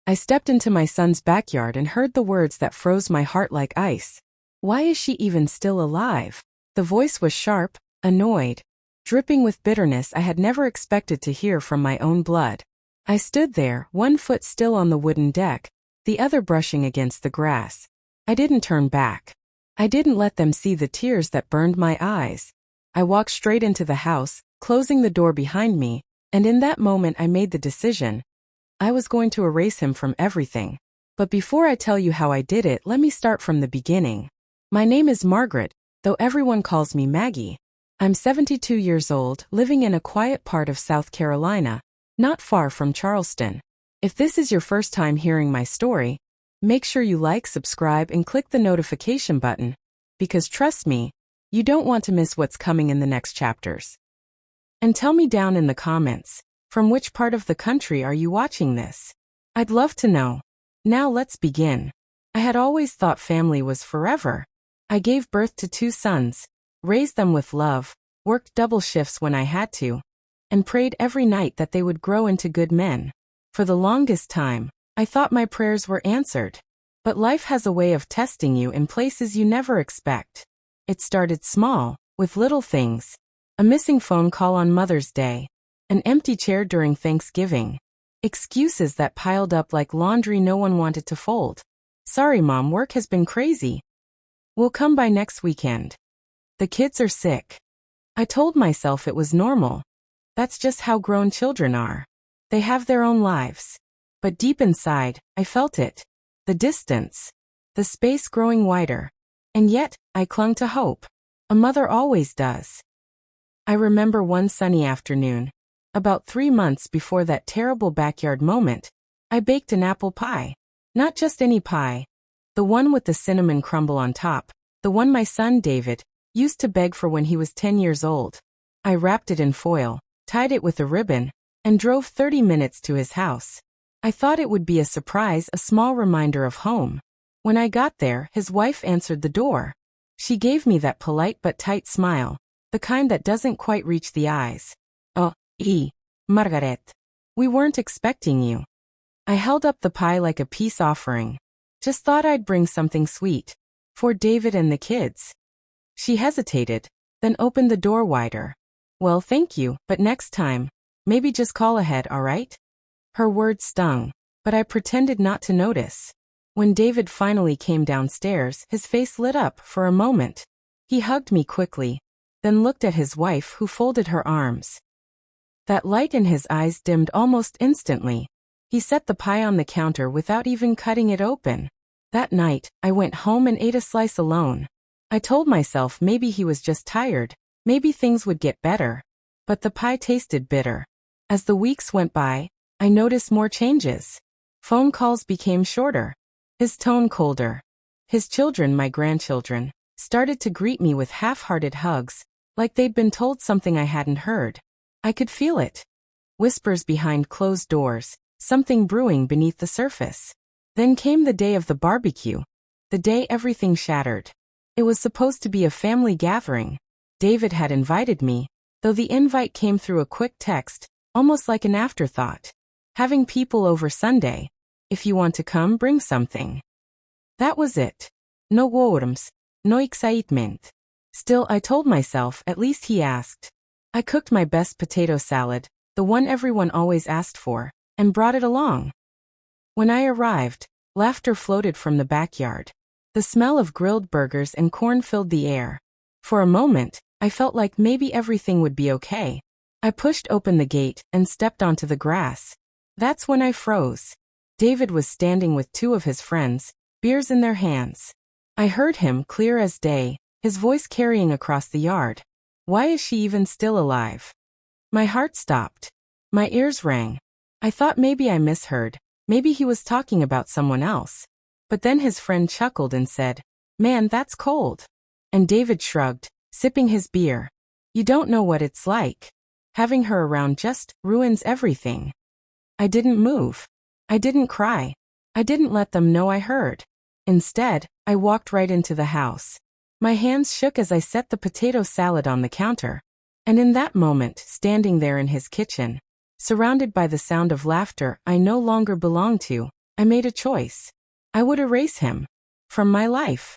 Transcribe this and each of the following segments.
I stepped into my son's backyard and heard the words that froze my heart like ice. Why is she even still alive? The voice was sharp, annoyed, dripping with bitterness I had never expected to hear from my own blood. I stood there, one foot still on the wooden deck, the other brushing against the grass. I didn't turn back. I didn't let them see the tears that burned my eyes. I walked straight into the house, closing the door behind me, and in that moment I made the decision. I was going to erase him from everything. But before I tell you how I did it, let me start from the beginning. My name is Margaret, though everyone calls me Maggie. I'm 72 years old, living in a quiet part of South Carolina, not far from Charleston. If this is your first time hearing my story, make sure you like, subscribe, and click the notification button, because trust me, you don't want to miss what's coming in the next chapters. And tell me down in the comments, from which part of the country are you watching this? I'd love to know. Now let's begin. I had always thought family was forever. I gave birth to 2 sons, raised them with love, worked double shifts when I had to, and prayed every night that they would grow into good men. For the longest time, I thought my prayers were answered. But life has a way of testing you in places you never expect. It started small, with little things. A missing phone call on Mother's Day. An empty chair during Thanksgiving. Excuses that piled up like laundry no one wanted to fold. Sorry mom, work has been crazy. We'll come by next weekend. The kids are sick. I told myself it was normal. That's just how grown children are. They have their own lives. But deep inside, I felt it. The distance. The space growing wider. And yet, I clung to hope. A mother always does. I remember one sunny afternoon, about 3 months before that terrible backyard moment, I baked an apple pie. Not just any pie. The one with the cinnamon crumble on top, the one my son David used to beg for when he was 10 years old. I wrapped it in foil, tied it with a ribbon, and drove 30 minutes to his house. I thought it would be a surprise, a small reminder of home. When I got there, his wife answered the door. She gave me that polite but tight smile, the kind that doesn't quite reach the eyes. Oh, Margaret. We weren't expecting you. I held up the pie like a peace offering. Just thought I'd bring something sweet. For David and the kids. She hesitated, then opened the door wider. Well, thank you, but next time, maybe just call ahead, alright? Her words stung, but I pretended not to notice. When David finally came downstairs, his face lit up for a moment. He hugged me quickly, then looked at his wife who folded her arms. That light in his eyes dimmed almost instantly. He set the pie on the counter without even cutting it open. That night, I went home and ate a slice alone. I told myself maybe he was just tired, maybe things would get better. But the pie tasted bitter. As the weeks went by, I noticed more changes. Phone calls became shorter. His tone colder. His children, my grandchildren, started to greet me with half-hearted hugs, like they'd been told something I hadn't heard. I could feel it. Whispers behind closed doors, something brewing beneath the surface. Then came the day of the barbecue. The day everything shattered. It was supposed to be a family gathering. David had invited me, though the invite came through a quick text, almost like an afterthought. Having people over Sunday. If you want to come, bring something. That was it. No worms, no excitement. Still, I told myself, at least he asked. I cooked my best potato salad, the one everyone always asked for, and brought it along. When I arrived, laughter floated from the backyard. The smell of grilled burgers and corn filled the air. For a moment, I felt like maybe everything would be okay. I pushed open the gate and stepped onto the grass. That's when I froze. David was standing with 2 of his friends, beers in their hands. I heard him clear as day, his voice carrying across the yard. Why is she even still alive? My heart stopped. My ears rang. I thought maybe I misheard, maybe he was talking about someone else. But then his friend chuckled and said, "Man, that's cold." And David shrugged, sipping his beer. You don't know what it's like. Having her around just ruins everything. I didn't move. I didn't cry. I didn't let them know I heard. Instead, I walked right into the house. My hands shook as I set the potato salad on the counter. And in that moment, standing there in his kitchen, surrounded by the sound of laughter I no longer belonged to, I made a choice. I would erase him. From my life.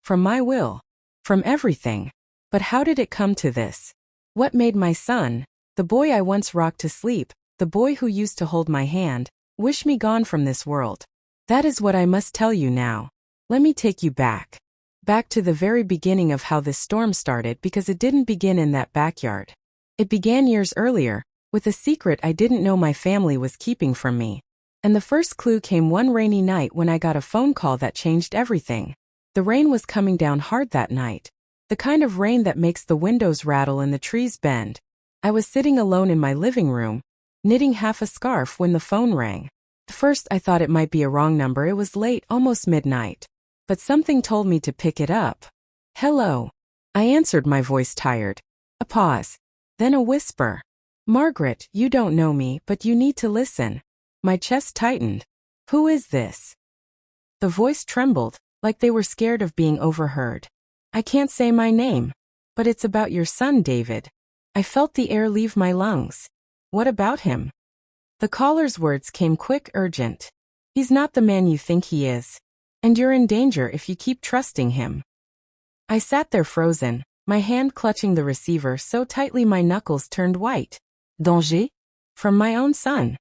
From my will. From everything. But how did it come to this? What made my son, the boy I once rocked to sleep, the boy who used to hold my hand, wish me gone from this world? That is what I must tell you now. Let me take you back. Back to the very beginning of how this storm started, because it didn't begin in that backyard. It began years earlier, with a secret I didn't know my family was keeping from me. And the first clue came one rainy night when I got a phone call that changed everything. The rain was coming down hard that night. The kind of rain that makes the windows rattle and the trees bend. I was sitting alone in my living room, knitting half a scarf when the phone rang. At first I thought it might be a wrong number. It was late, almost midnight. But something told me to pick it up. Hello. I answered, my voice tired. A pause. Then a whisper. Margaret, you don't know me, but you need to listen. My chest tightened. Who is this? The voice trembled, like they were scared of being overheard. I can't say my name. But it's about your son, David. I felt the air leave my lungs. What about him? The caller's words came quick, urgent. He's not the man you think he is. And you're in danger if you keep trusting him. I sat there frozen, my hand clutching the receiver so tightly my knuckles turned white. Danger? From my own son.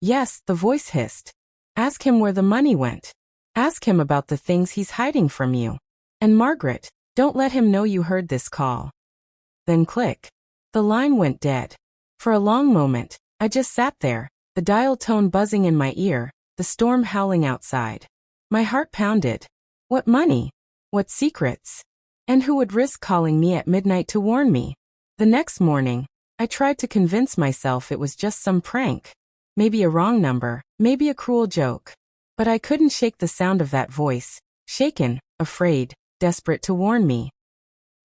Yes, the voice hissed. Ask him where the money went. Ask him about the things he's hiding from you. And Margaret, don't let him know you heard this call. Then click. The line went dead. For a long moment, I just sat there, the dial tone buzzing in my ear, the storm howling outside. My heart pounded. What money? What secrets? And who would risk calling me at midnight to warn me? The next morning, I tried to convince myself it was just some prank. Maybe a wrong number, maybe a cruel joke. But I couldn't shake the sound of that voice, shaken, afraid, desperate to warn me.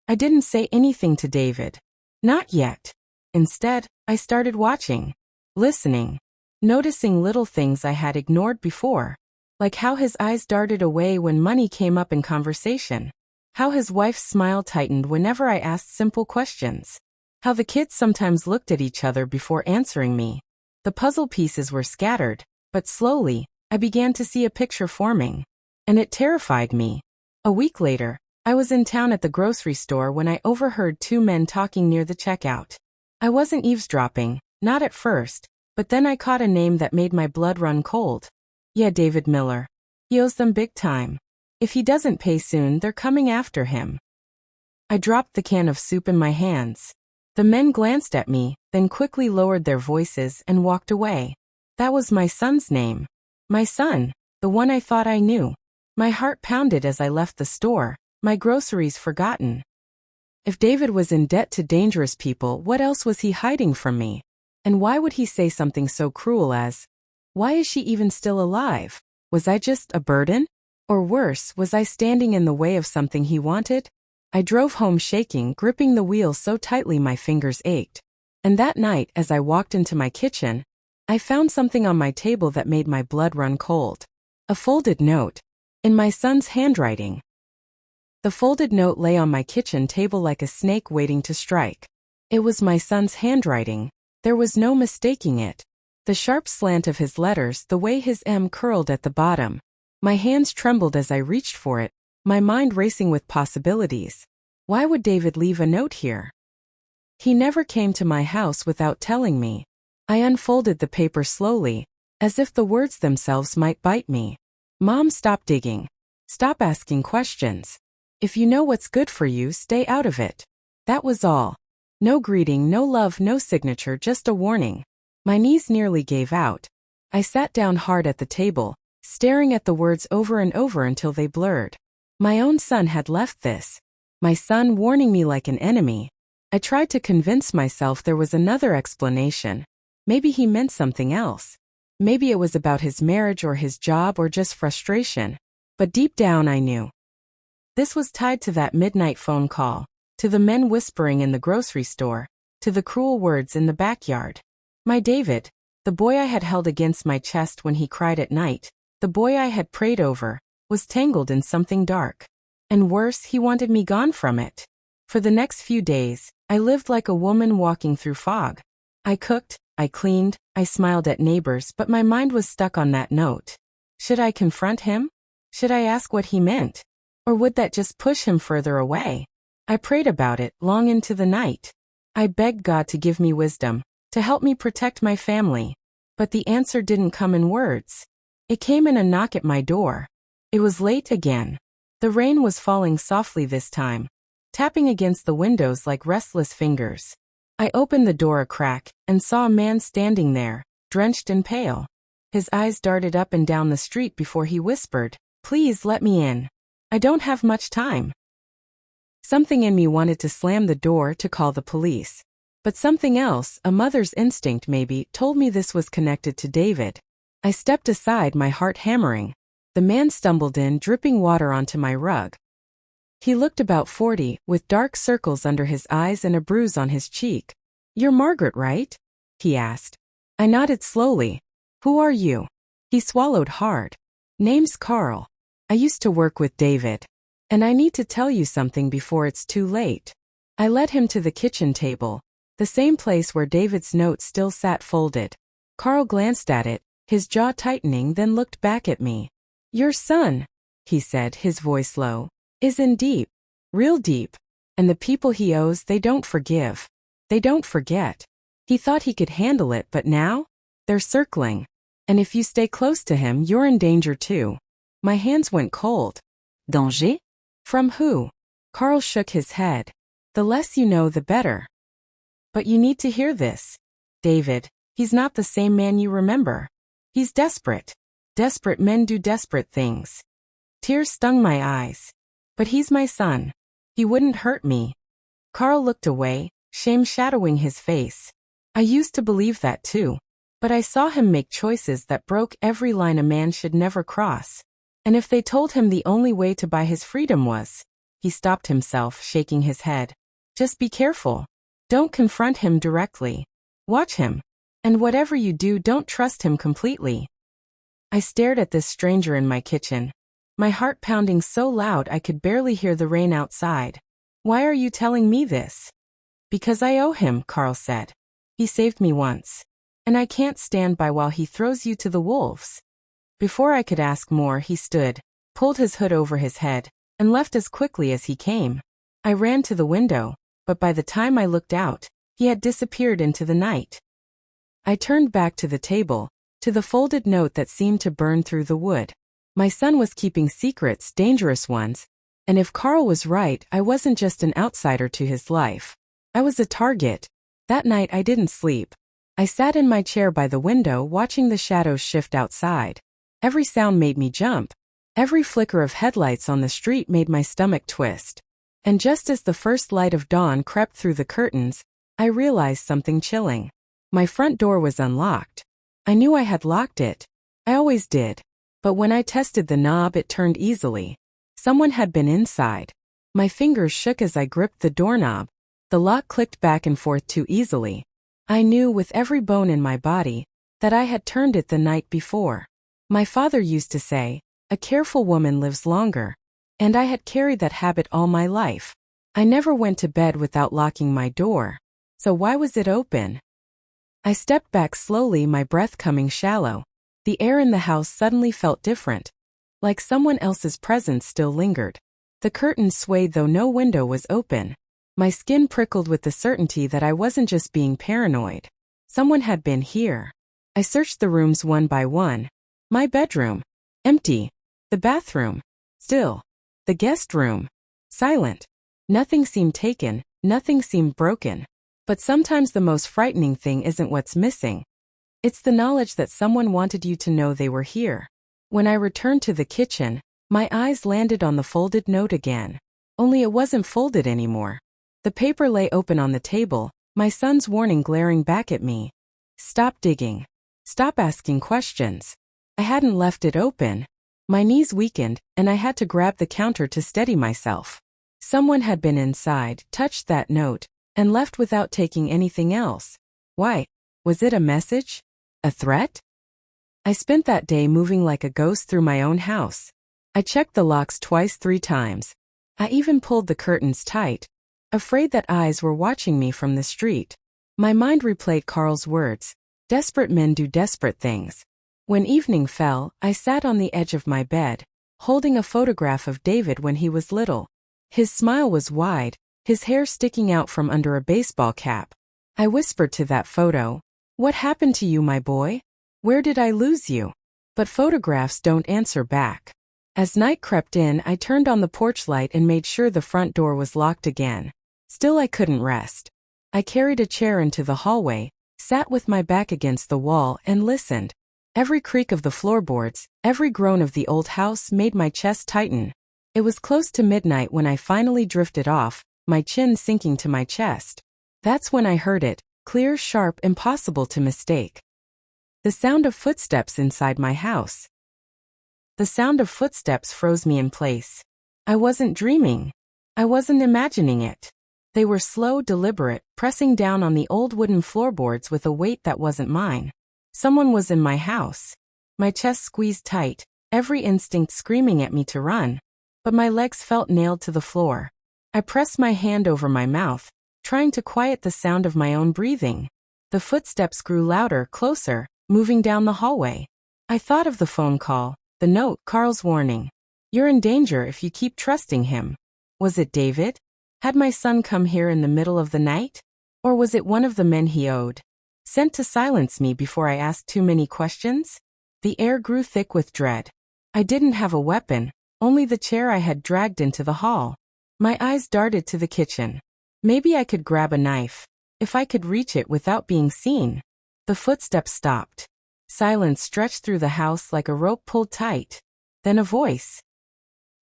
I didn't say anything to David. Not yet. Instead, I started watching, listening, noticing little things I had ignored before. Like how his eyes darted away when money came up in conversation. How his wife's smile tightened whenever I asked simple questions. How the kids sometimes looked at each other before answering me. The puzzle pieces were scattered, but slowly, I began to see a picture forming. And it terrified me. A week later, I was in town at the grocery store when I overheard two men talking near the checkout. I wasn't eavesdropping, not at first, but then I caught a name that made my blood run cold. Yeah, David Miller. He owes them big time. If he doesn't pay soon, they're coming after him. I dropped the can of soup in my hands. The men glanced at me, then quickly lowered their voices and walked away. That was my son's name. My son, the one I thought I knew. My heart pounded as I left the store, my groceries forgotten. If David was in debt to dangerous people, what else was he hiding from me? And why would he say something so cruel as, "Why is she even still alive?" Was I just a burden? Or worse, was I standing in the way of something he wanted? I drove home shaking, gripping the wheel so tightly my fingers ached. And that night, as I walked into my kitchen, I found something on my table that made my blood run cold. A folded note. In my son's handwriting. The folded note lay on my kitchen table like a snake waiting to strike. It was my son's handwriting. There was no mistaking it. The sharp slant of his letters, the way his M curled at the bottom. My hands trembled as I reached for it, my mind racing with possibilities. Why would David leave a note here? He never came to my house without telling me. I unfolded the paper slowly, as if the words themselves might bite me. Mom, stop digging. Stop asking questions. If you know what's good for you, stay out of it. That was all. No greeting, no love, no signature, just a warning. My knees nearly gave out. I sat down hard at the table, staring at the words over and over until they blurred. My own son had left this. My son warning me like an enemy. I tried to convince myself there was another explanation. Maybe he meant something else. Maybe it was about his marriage or his job or just frustration. But deep down I knew. This was tied to that midnight phone call, to the men whispering in the grocery store, to the cruel words in the backyard. My David, the boy I had held against my chest when he cried at night, the boy I had prayed over, was tangled in something dark. And worse, he wanted me gone from it. For the next few days, I lived like a woman walking through fog. I cooked, I cleaned, I smiled at neighbors, but my mind was stuck on that note. Should I confront him? Should I ask what he meant? Or would that just push him further away? I prayed about it long into the night. I begged God to give me wisdom, to help me protect my family. But the answer didn't come in words. It came in a knock at my door. It was late again. The rain was falling softly this time, tapping against the windows like restless fingers. I opened the door a crack and saw a man standing there, drenched and pale. His eyes darted up and down the street before he whispered, "Please let me in. I don't have much time." Something in me wanted to slam the door to call the police. But something else, a mother's instinct maybe, told me this was connected to David. I stepped aside, my heart hammering. The man stumbled in, dripping water onto my rug. He looked about 40, with dark circles under his eyes and a bruise on his cheek. "You're Margaret, right?" he asked. I nodded slowly. "Who are you?" He swallowed hard. "Name's Carl. I used to work with David. And I need to tell you something before it's too late." I led him to the kitchen table, the same place where David's note still sat folded. Carl glanced at it, his jaw tightening, then looked back at me. "Your son," he said, his voice low, "is in deep, real deep. And the people he owes, they don't forgive. They don't forget. He thought he could handle it, but now? They're circling. And if you stay close to him, you're in danger too." My hands went cold. "Danger? From who?" Carl shook his head. "The less you know, the better. But you need to hear this. David, he's not the same man you remember. He's desperate. Desperate men do desperate things." Tears stung my eyes. "But he's my son. He wouldn't hurt me." Carl looked away, shame shadowing his face. I used to believe that too. But I saw him make choices that broke every line a man should never cross. And if they told him the only way to buy his freedom was... He stopped himself, shaking his head. "Just be careful. Don't confront him directly. Watch him. And whatever you do, don't trust him completely." I stared at this stranger in my kitchen, my heart pounding so loud I could barely hear the rain outside. "Why are you telling me this?" "Because I owe him," Carl said. "He saved me once. And I can't stand by while he throws you to the wolves." Before I could ask more, he stood, pulled his hood over his head, and left as quickly as he came. I ran to the window, but by the time I looked out, he had disappeared into the night. I turned back to the table, to the folded note that seemed to burn through the wood. My son was keeping secrets, dangerous ones, and if Carl was right, I wasn't just an outsider to his life. I was a target. That night I didn't sleep. I sat in my chair by the window watching the shadows shift outside. Every sound made me jump. Every flicker of headlights on the street made my stomach twist. And just as the first light of dawn crept through the curtains, I realized something chilling. My front door was unlocked. I knew I had locked it. I always did. But when I tested the knob, it turned easily. Someone had been inside. My fingers shook as I gripped the doorknob. The lock clicked back and forth too easily. I knew with every bone in my body that I had turned it the night before. My father used to say, "A careful woman lives longer." And I had carried that habit all my life. I never went to bed without locking my door. So why was it open? I stepped back slowly, my breath coming shallow. The air in the house suddenly felt different, like someone else's presence still lingered. The curtains swayed though no window was open. My skin prickled with the certainty that I wasn't just being paranoid. Someone had been here. I searched the rooms one by one. My bedroom, empty. The bathroom, still. The guest room, silent. Nothing seemed taken, nothing seemed broken. But sometimes the most frightening thing isn't what's missing. It's the knowledge that someone wanted you to know they were here. When I returned to the kitchen, my eyes landed on the folded note again. Only it wasn't folded anymore. The paper lay open on the table, my son's warning glaring back at me. Stop digging. Stop asking questions. I hadn't left it open. My knees weakened, and I had to grab the counter to steady myself. Someone had been inside, touched that note, and left without taking anything else. Why? Was it a message? A threat? I spent that day moving like a ghost through my own house. I checked the locks twice, 3 times. I even pulled the curtains tight, afraid that eyes were watching me from the street. My mind replayed Carl's words. Desperate men do desperate things. When evening fell, I sat on the edge of my bed, holding a photograph of David when he was little. His smile was wide, his hair sticking out from under a baseball cap. I whispered to that photo, "What happened to you, my boy? Where did I lose you?" But photographs don't answer back. As night crept in, I turned on the porch light and made sure the front door was locked again. Still, I couldn't rest. I carried a chair into the hallway, sat with my back against the wall, and listened. Every creak of the floorboards, every groan of the old house made my chest tighten. It was close to midnight when I finally drifted off, my chin sinking to my chest. That's when I heard it, clear, sharp, impossible to mistake. The sound of footsteps inside my house. The sound of footsteps froze me in place. I wasn't dreaming. I wasn't imagining it. They were slow, deliberate, pressing down on the old wooden floorboards with a weight that wasn't mine. Someone was in my house. My chest squeezed tight, every instinct screaming at me to run. But my legs felt nailed to the floor. I pressed my hand over my mouth, trying to quiet the sound of my own breathing. The footsteps grew louder, closer, moving down the hallway. I thought of the phone call. The note, Carl's warning. "You're in danger if you keep trusting him." Was it David? Had my son come here in the middle of the night? Or was it one of the men he owed? Sent to silence me before I asked too many questions? The air grew thick with dread. I didn't have a weapon, only the chair I had dragged into the hall. My eyes darted to the kitchen. Maybe I could grab a knife. If I could reach it without being seen. The footsteps stopped. Silence stretched through the house like a rope pulled tight. Then a voice.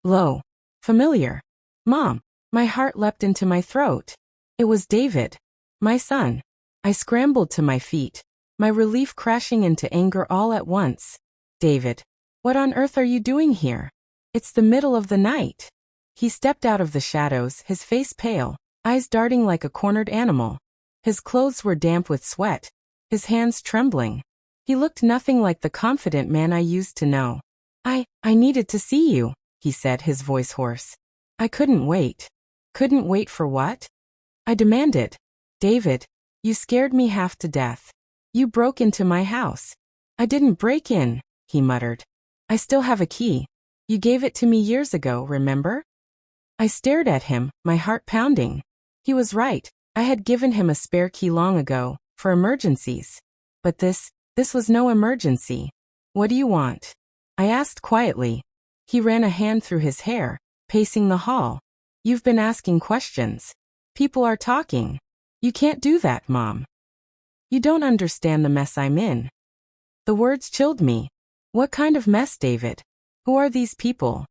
Low. Familiar. "Mom." My heart leapt into my throat. It was David. My son. I scrambled to my feet, my relief crashing into anger all at once. "David, what on earth are you doing here? It's the middle of the night." He stepped out of the shadows, his face pale, eyes darting like a cornered animal. His clothes were damp with sweat, his hands trembling. He looked nothing like the confident man I used to know. I needed to see you," he said, his voice hoarse. I couldn't wait. Couldn't wait for what? I demanded. "David, you scared me half to death. You broke into my house." "I didn't break in," he muttered. "I still have a key. You gave it to me years ago, remember?" I stared at him, my heart pounding. He was right. I had given him a spare key long ago, for emergencies. But this was no emergency. "What do you want?" I asked quietly. He ran a hand through his hair, pacing the hall. "You've been asking questions. People are talking. You can't do that, Mom. You don't understand the mess I'm in." The words chilled me. What kind of mess, David? Who are these people?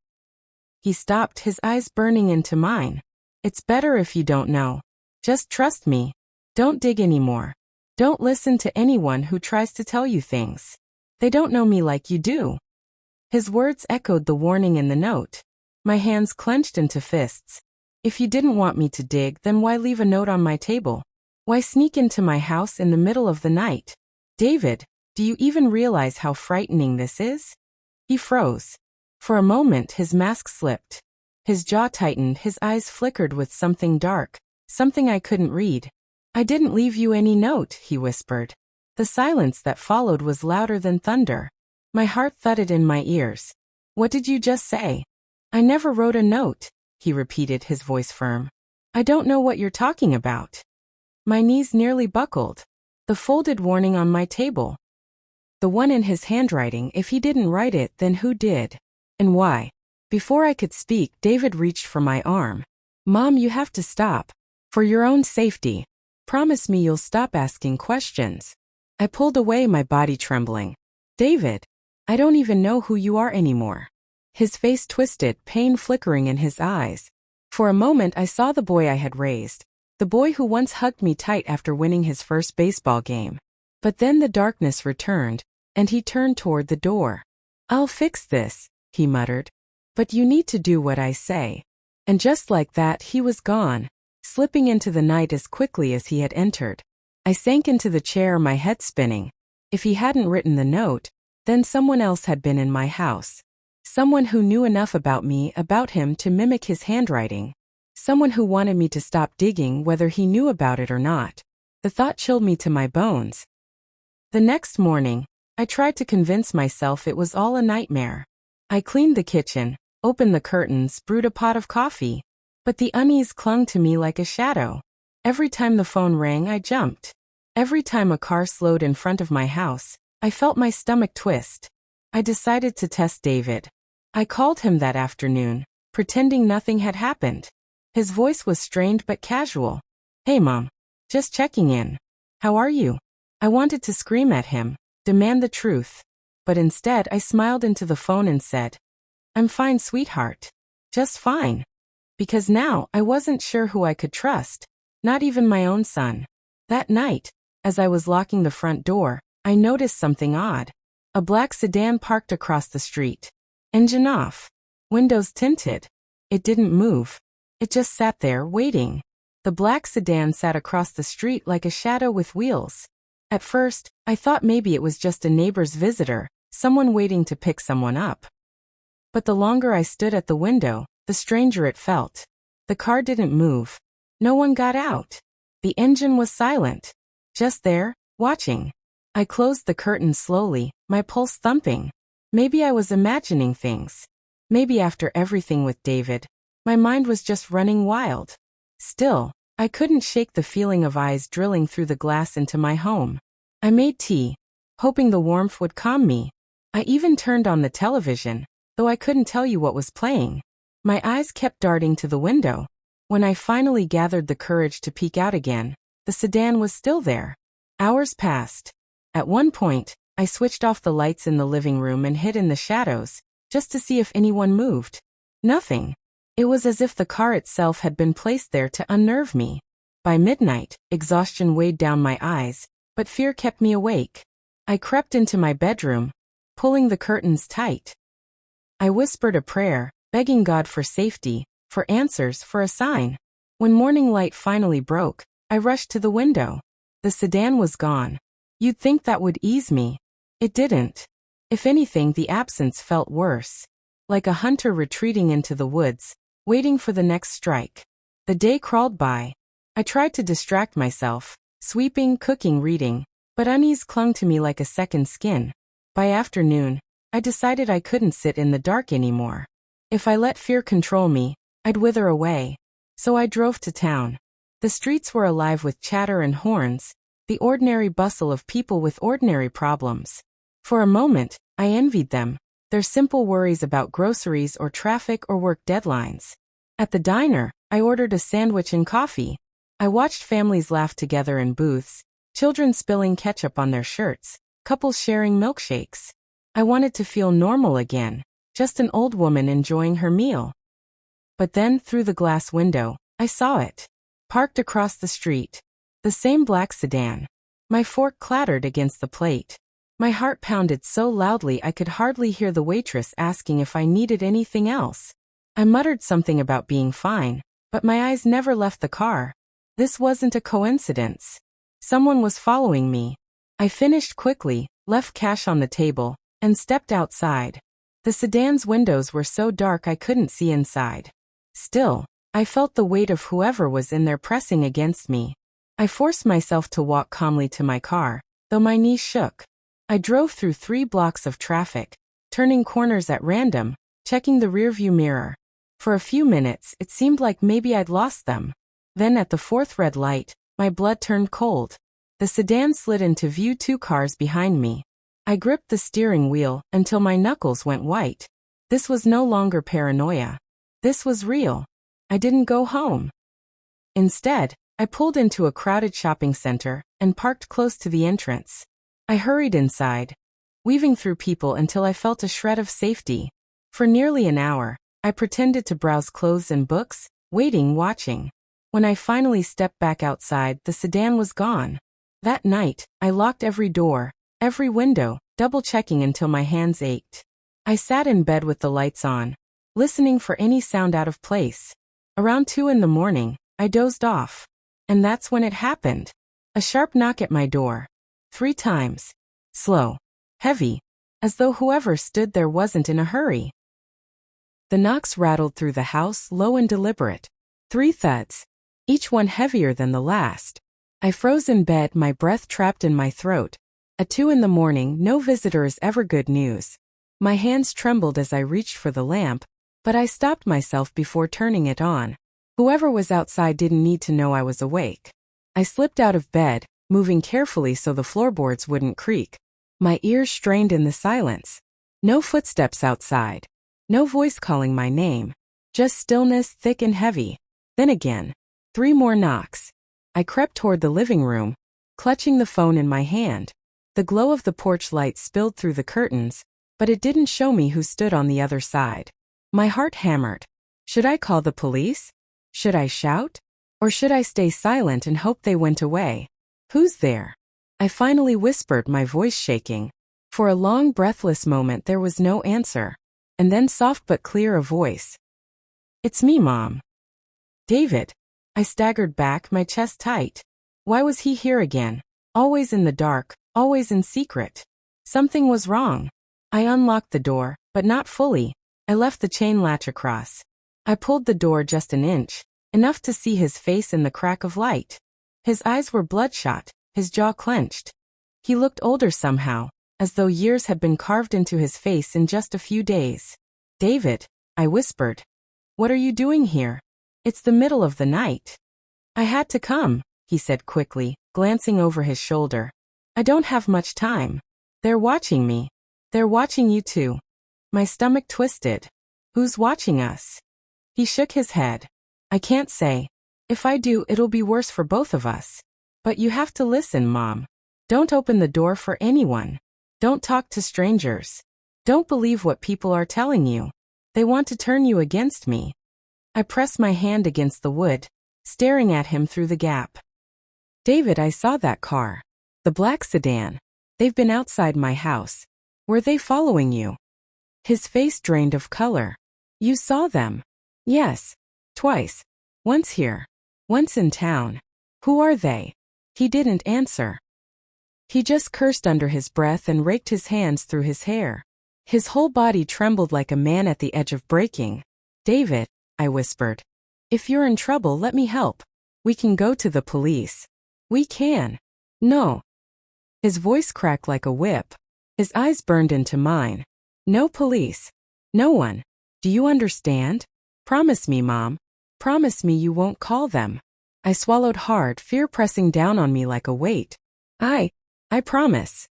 He stopped, his eyes burning into mine. "It's better if you don't know. Just trust me. Don't dig anymore. Don't listen to anyone who tries to tell you things. They don't know me like you do." His words echoed the warning in the note. My hands clenched into fists. If you didn't want me to dig, then why leave a note on my table? Why sneak into my house in the middle of the night? "David, do you even realize how frightening this is?" He froze. For a moment his mask slipped. His jaw tightened, his eyes flickered with something dark, something I couldn't read. "I didn't leave you any note," he whispered. The silence that followed was louder than thunder. My heart thudded in my ears. "What did you just say?" "I never wrote a note," he repeated, his voice firm. "I don't know what you're talking about." My knees nearly buckled. The folded warning on my table. The one in his handwriting. If he didn't write it, then who did? And why? Before I could speak, David reached for my arm. "Mom, you have to stop. For your own safety. Promise me you'll stop asking questions." I pulled away, my body trembling. "David, I don't even know who you are anymore." His face twisted, pain flickering in his eyes. For a moment I saw the boy I had raised, the boy who once hugged me tight after winning his first baseball game. But then the darkness returned, and he turned toward the door. "I'll fix this," he muttered. "But you need to do what I say." And just like that, he was gone, slipping into the night as quickly as he had entered. I sank into the chair, my head spinning. If he hadn't written the note, then someone else had been in my house. Someone who knew enough about me, about him, to mimic his handwriting. Someone who wanted me to stop digging whether he knew about it or not. The thought chilled me to my bones. The next morning, I tried to convince myself it was all a nightmare. I cleaned the kitchen, opened the curtains, brewed a pot of coffee. But the unease clung to me like a shadow. Every time the phone rang, I jumped. Every time a car slowed in front of my house, I felt my stomach twist. I decided to test David. I called him that afternoon, pretending nothing had happened. His voice was strained but casual. "Hey Mom. Just checking in. How are you?" I wanted to scream at him, demand the truth. But instead I smiled into the phone and said, "I'm fine, sweetheart. Just fine." Because now I wasn't sure who I could trust, not even my own son. That night, as I was locking the front door, I noticed something odd. A black sedan parked across the street. Engine off. Windows tinted. It didn't move. It just sat there, waiting. The black sedan sat across the street like a shadow with wheels. At first, I thought maybe it was just a neighbor's visitor, someone waiting to pick someone up. But the longer I stood at the window, the stranger it felt. The car didn't move. No one got out. The engine was silent. Just there, watching. I closed the curtain slowly, my pulse thumping. Maybe I was imagining things. Maybe after everything with David, my mind was just running wild. Still, I couldn't shake the feeling of eyes drilling through the glass into my home. I made tea, hoping the warmth would calm me. I even turned on the television, though I couldn't tell you what was playing. My eyes kept darting to the window. When I finally gathered the courage to peek out again, the sedan was still there. Hours passed. At one point, I switched off the lights in the living room and hid in the shadows, just to see if anyone moved. Nothing. It was as if the car itself had been placed there to unnerve me. By midnight, exhaustion weighed down my eyes, but fear kept me awake. I crept into my bedroom, pulling the curtains tight. I whispered a prayer, begging God for safety, for answers, for a sign. When morning light finally broke, I rushed to the window. The sedan was gone. You'd think that would ease me. It didn't. If anything, the absence felt worse. Like a hunter retreating into the woods, waiting for the next strike. The day crawled by. I tried to distract myself, sweeping, cooking, reading, but unease clung to me like a second skin. By afternoon, I decided I couldn't sit in the dark anymore. If I let fear control me, I'd wither away. So I drove to town. The streets were alive with chatter and horns, the ordinary bustle of people with ordinary problems. For a moment, I envied them, their simple worries about groceries or traffic or work deadlines. At the diner, I ordered a sandwich and coffee. I watched families laugh together in booths, children spilling ketchup on their shirts, couples sharing milkshakes. I wanted to feel normal again, just an old woman enjoying her meal. But then, through the glass window, I saw it. Parked across the street. The same black sedan. My fork clattered against the plate. My heart pounded so loudly I could hardly hear the waitress asking if I needed anything else. I muttered something about being fine, but my eyes never left the car. This wasn't a coincidence. Someone was following me. I finished quickly, left cash on the table, and stepped outside. The sedan's windows were so dark I couldn't see inside. Still, I felt the weight of whoever was in there pressing against me. I forced myself to walk calmly to my car, though my knees shook. I drove through 3 blocks of traffic, turning corners at random, checking the rearview mirror. For a few minutes, it seemed like maybe I'd lost them. Then at the 4th red light, my blood turned cold. The sedan slid into view 2 cars behind me. I gripped the steering wheel until my knuckles went white. This was no longer paranoia. This was real. I didn't go home. Instead, I pulled into a crowded shopping center and parked close to the entrance. I hurried inside, weaving through people until I felt a shred of safety. For nearly an hour, I pretended to browse clothes and books, waiting, watching. When I finally stepped back outside, the sedan was gone. That night, I locked every door, every window, double-checking until my hands ached. I sat in bed with the lights on, listening for any sound out of place. Around 2 in the morning, I dozed off. And that's when it happened. A sharp knock at my door. 3 times. Slow. Heavy. As though whoever stood there wasn't in a hurry. The knocks rattled through the house, low and deliberate. 3 thuds. Each one heavier than the last. I froze in bed, my breath trapped in my throat. At 2 in the morning, no visitor is ever good news. My hands trembled as I reached for the lamp, but I stopped myself before turning it on. Whoever was outside didn't need to know I was awake. I slipped out of bed, moving carefully so the floorboards wouldn't creak. My ears strained in the silence. No footsteps outside. No voice calling my name. Just stillness, thick and heavy. Then again. 3 more knocks. I crept toward the living room, clutching the phone in my hand. The glow of the porch light spilled through the curtains, but it didn't show me who stood on the other side. My heart hammered. Should I call the police? Should I shout? Or should I stay silent and hope they went away? Who's there? I finally whispered, my voice shaking. For a long, breathless moment there was no answer. And then soft but clear a voice. It's me, Mom. David. I staggered back, my chest tight. Why was he here again? Always in the dark, always in secret. Something was wrong. I unlocked the door, but not fully. I left the chain latch across. I pulled the door just an inch, enough to see his face in the crack of light. His eyes were bloodshot, his jaw clenched. He looked older somehow, as though years had been carved into his face in just a few days. David, I whispered. What are you doing here? It's the middle of the night. I had to come, he said quickly, glancing over his shoulder. I don't have much time. They're watching me. They're watching you too. My stomach twisted. Who's watching us? He shook his head. I can't say. If I do, it'll be worse for both of us. But you have to listen, Mom. Don't open the door for anyone. Don't talk to strangers. Don't believe what people are telling you. They want to turn you against me. I pressed my hand against the wood, staring at him through the gap. David, I saw that car. The black sedan. They've been outside my house. Were they following you? His face drained of color. You saw them? Yes. Twice. Once here. Once in town. Who are they? He didn't answer. He just cursed under his breath and raked his hands through his hair. His whole body trembled like a man at the edge of breaking. David, I whispered. If you're in trouble, let me help. We can go to the police. We can. No. His voice cracked like a whip. His eyes burned into mine. No police. No one. Do you understand? Promise me, Mom. Promise me you won't call them. I swallowed hard, fear pressing down on me like a weight. I promise.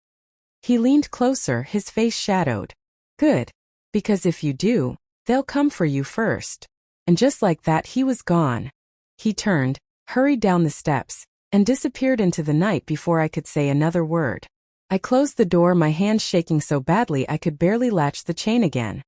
He leaned closer, his face shadowed. Good. Because if you do, they'll come for you first. And just like that, he was gone. He turned, hurried down the steps, and disappeared into the night before I could say another word. I closed the door, my hands shaking so badly I could barely latch the chain again.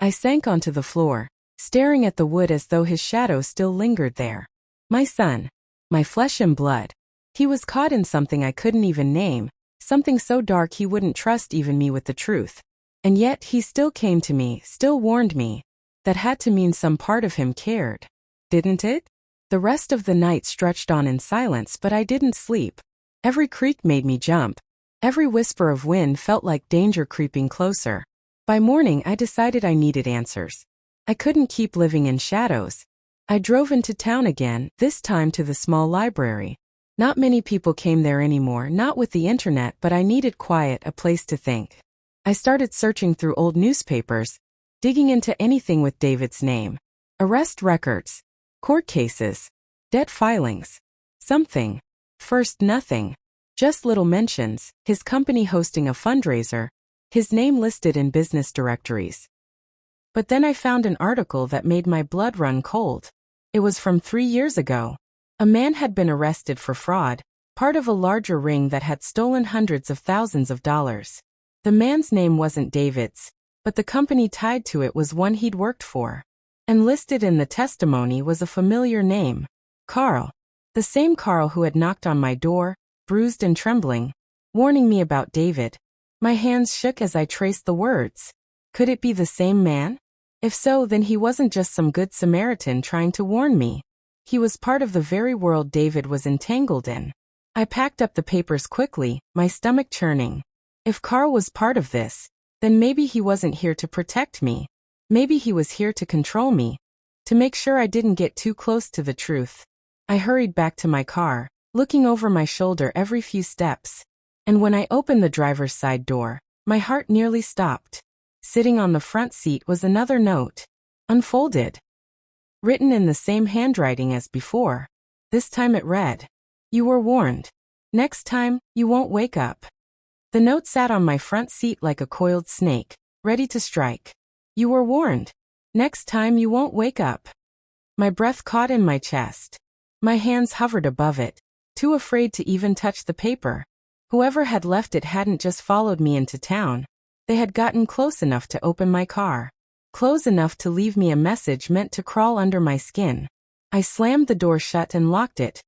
I sank onto the floor, staring at the wood as though his shadow still lingered there. My son. My flesh and blood. He was caught in something I couldn't even name, something so dark he wouldn't trust even me with the truth. And yet he still came to me, still warned me. That had to mean some part of him cared. Didn't it? The rest of the night stretched on in silence, but I didn't sleep. Every creak made me jump. Every whisper of wind felt like danger creeping closer. By morning I decided I needed answers. I couldn't keep living in shadows. I drove into town again, this time to the small library. Not many people came there anymore, not with the internet, but I needed quiet, a place to think. I started searching through old newspapers, digging into anything with David's name. Arrest records, court cases, debt filings. Something. First, nothing. Just little mentions, his company hosting a fundraiser, his name listed in business directories. But then I found an article that made my blood run cold. It was from 3 years ago. A man had been arrested for fraud, part of a larger ring that had stolen hundreds of thousands of dollars. The man's name wasn't David's, but the company tied to it was one he'd worked for. And listed in the testimony was a familiar name. Carl. The same Carl who had knocked on my door, bruised and trembling, warning me about David. My hands shook as I traced the words. Could it be the same man? If so, then he wasn't just some good Samaritan trying to warn me. He was part of the very world David was entangled in. I packed up the papers quickly, my stomach churning. If Carl was part of this, then maybe he wasn't here to protect me. Maybe he was here to control me. To make sure I didn't get too close to the truth. I hurried back to my car, looking over my shoulder every few steps. And when I opened the driver's side door, my heart nearly stopped. Sitting on the front seat was another note. Unfolded. Written in the same handwriting as before. This time it read, "You were warned. Next time, you won't wake up." The note sat on my front seat like a coiled snake, ready to strike. You were warned. Next time you won't wake up. My breath caught in my chest. My hands hovered above it, too afraid to even touch the paper. Whoever had left it hadn't just followed me into town. They had gotten close enough to open my car. Close enough to leave me a message meant to crawl under my skin. I slammed the door shut and locked it,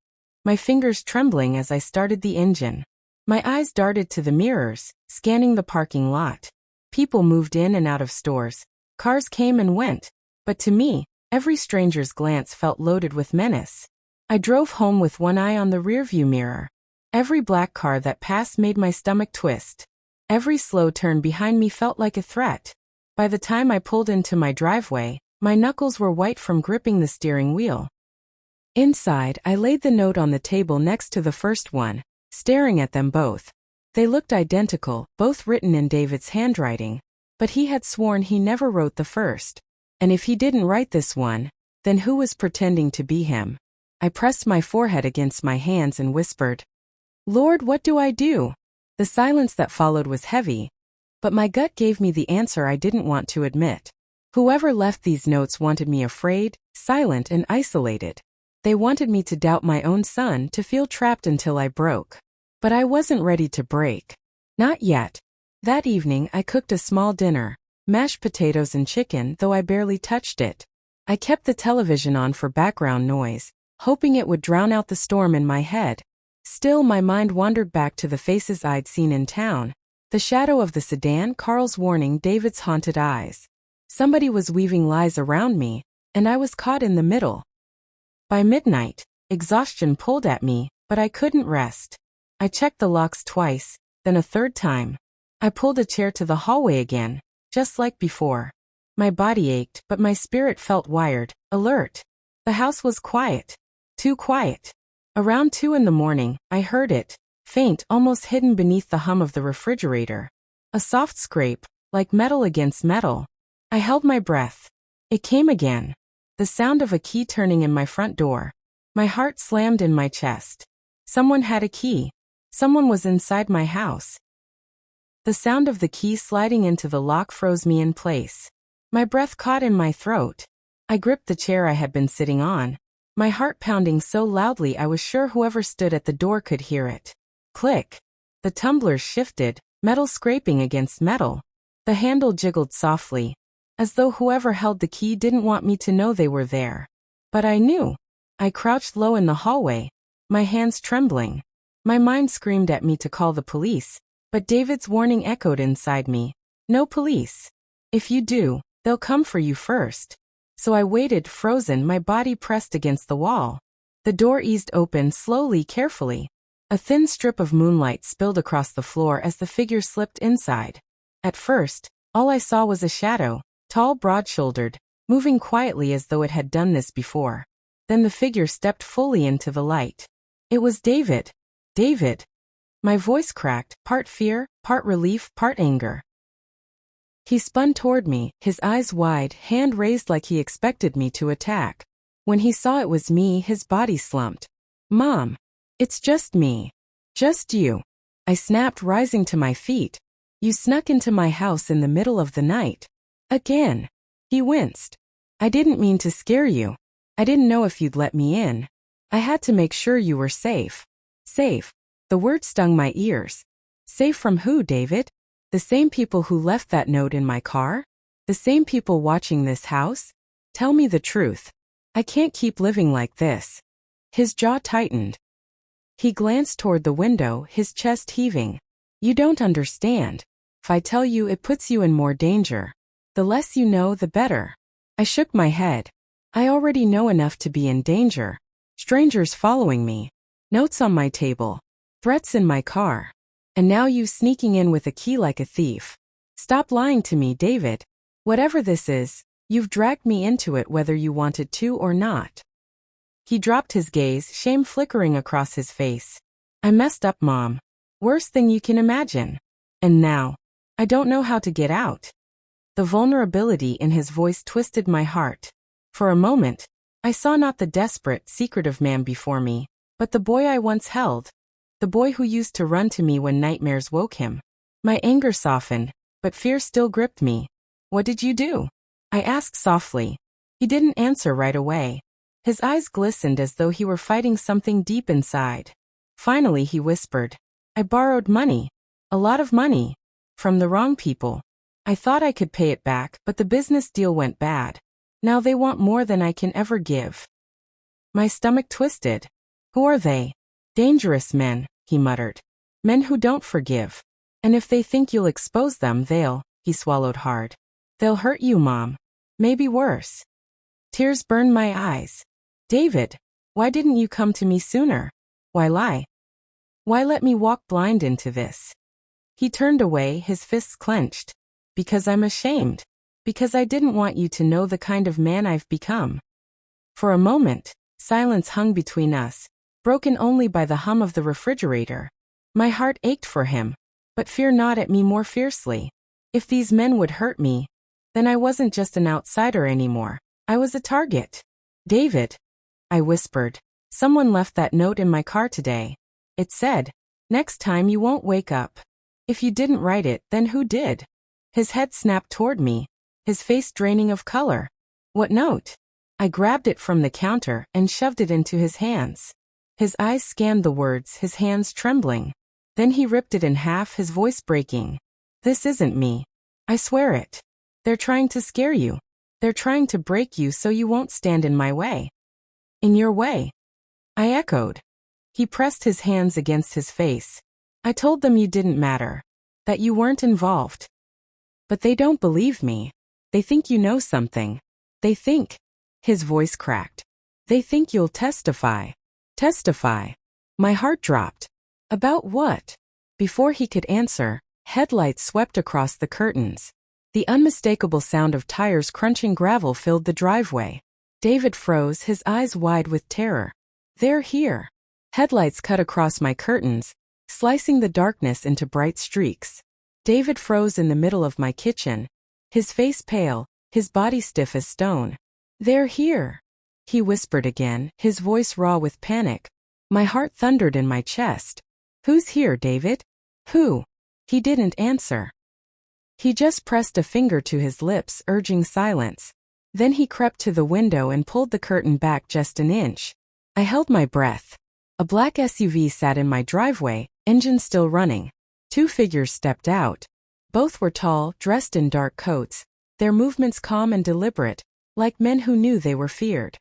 my fingers trembling as I started the engine. My eyes darted to the mirrors, scanning the parking lot. People moved in and out of stores. Cars came and went. But to me, every stranger's glance felt loaded with menace. I drove home with one eye on the rearview mirror. Every black car that passed made my stomach twist. Every slow turn behind me felt like a threat. By the time I pulled into my driveway, my knuckles were white from gripping the steering wheel. Inside, I laid the note on the table next to the first one, staring at them both. They looked identical, both written in David's handwriting, but he had sworn he never wrote the first. And if he didn't write this one, then who was pretending to be him? I pressed my forehead against my hands and whispered, "Lord, what do I do?" The silence that followed was heavy, but my gut gave me the answer I didn't want to admit. Whoever left these notes wanted me afraid, silent, and isolated. They wanted me to doubt my own son, to feel trapped until I broke. But I wasn't ready to break. Not yet. That evening I cooked a small dinner, mashed potatoes and chicken, though I barely touched it. I kept the television on for background noise, hoping it would drown out the storm in my head. Still, my mind wandered back to the faces I'd seen in town. The shadow of the sedan, Carl's warning, David's haunted eyes. Somebody was weaving lies around me, and I was caught in the middle. By midnight, exhaustion pulled at me, but I couldn't rest. I checked the locks twice, then a third time. I pulled a chair to the hallway again, just like before. My body ached, but my spirit felt wired, alert. The house was quiet. Too quiet. Around 2 in the morning, I heard it, faint, almost hidden beneath the hum of the refrigerator. A soft scrape, like metal against metal. I held my breath. It came again. The sound of a key turning in my front door. My heart slammed in my chest. Someone had a key. Someone was inside my house. The sound of the key sliding into the lock froze me in place. My breath caught in my throat. I gripped the chair I had been sitting on, my heart pounding so loudly I was sure whoever stood at the door could hear it. Click. The tumblers shifted, metal scraping against metal. The handle jiggled softly, as though whoever held the key didn't want me to know they were there. But I knew. I crouched low in the hallway, my hands trembling. My mind screamed at me to call the police, but David's warning echoed inside me. No police. If you do, they'll come for you first. So I waited, frozen, my body pressed against the wall. The door eased open slowly, carefully. A thin strip of moonlight spilled across the floor as the figure slipped inside. At first, all I saw was a shadow, tall, broad-shouldered, moving quietly as though it had done this before. Then the figure stepped fully into the light. It was David. David. My voice cracked, part fear, part relief, part anger. He spun toward me, his eyes wide, hand raised like he expected me to attack. When he saw it was me, his body slumped. "Mom. It's just me. Just you." I snapped, rising to my feet. "You snuck into my house in the middle of the night. Again." He winced. "I didn't mean to scare you. I didn't know if you'd let me in. I had to make sure you were safe." Safe. The word stung my ears. Safe from who, David? The same people who left that note in my car? The same people watching this house? Tell me the truth. I can't keep living like this. His jaw tightened. He glanced toward the window, his chest heaving. "You don't understand. If I tell you, it puts you in more danger. The less you know, the better." I shook my head. I already know enough to be in danger. Strangers following me. Notes on my table. Threats in my car. And now you sneaking in with a key like a thief. Stop lying to me, David. Whatever this is, you've dragged me into it whether you wanted to or not. He dropped his gaze, shame flickering across his face. "I messed up, Mom. Worse than you can imagine. And now, I don't know how to get out. The vulnerability in his voice twisted my heart. For a moment, I saw not the desperate, secretive man before me, but the boy I once held. The boy who used to run to me when nightmares woke him. My anger softened, but fear still gripped me. What did you do? I asked softly. He didn't answer right away. His eyes glistened as though he were fighting something deep inside. Finally he whispered, I borrowed money. A lot of money. From the wrong people. I thought I could pay it back, but the business deal went bad. Now they want more than I can ever give. My stomach twisted. Who are they? Dangerous men, he muttered. Men who don't forgive. And if they think you'll expose them, he swallowed hard. They'll hurt you, Mom. Maybe worse. Tears burned my eyes. David, why didn't you come to me sooner? Why lie? Why let me walk blind into this? He turned away, his fists clenched. Because I'm ashamed. Because I didn't want you to know the kind of man I've become. For a moment, silence hung between us, broken only by the hum of the refrigerator. My heart ached for him, but fear gnawed at me more fiercely. If these men would hurt me, then I wasn't just an outsider anymore. I was a target. David, I whispered, someone left that note in my car today. It said, next time you won't wake up. If you didn't write it, then who did? His head snapped toward me, his face draining of color. What note? I grabbed it from the counter and shoved it into his hands. His eyes scanned the words, his hands trembling. Then he ripped it in half, his voice breaking. This isn't me. I swear it. They're trying to scare you. They're trying to break you so you won't stand in my way. In your way? I echoed. He pressed his hands against his face. I told them you didn't matter. That you weren't involved. But they don't believe me. They think you know something. They think. His voice cracked. They think you'll testify. Testify. My heart dropped. About what? Before he could answer, headlights swept across the curtains. The unmistakable sound of tires crunching gravel filled the driveway. David froze, his eyes wide with terror. They're here. Headlights cut across my curtains, slicing the darkness into bright streaks. David froze in the middle of my kitchen, his face pale, his body stiff as stone. They're here. He whispered again, his voice raw with panic. My heart thundered in my chest. Who's here, David? Who? He didn't answer. He just pressed a finger to his lips, urging silence. Then he crept to the window and pulled the curtain back just an inch. I held my breath. A black SUV sat in my driveway, engine still running. Two figures stepped out. Both were tall, dressed in dark coats, their movements calm and deliberate, like men who knew they were feared.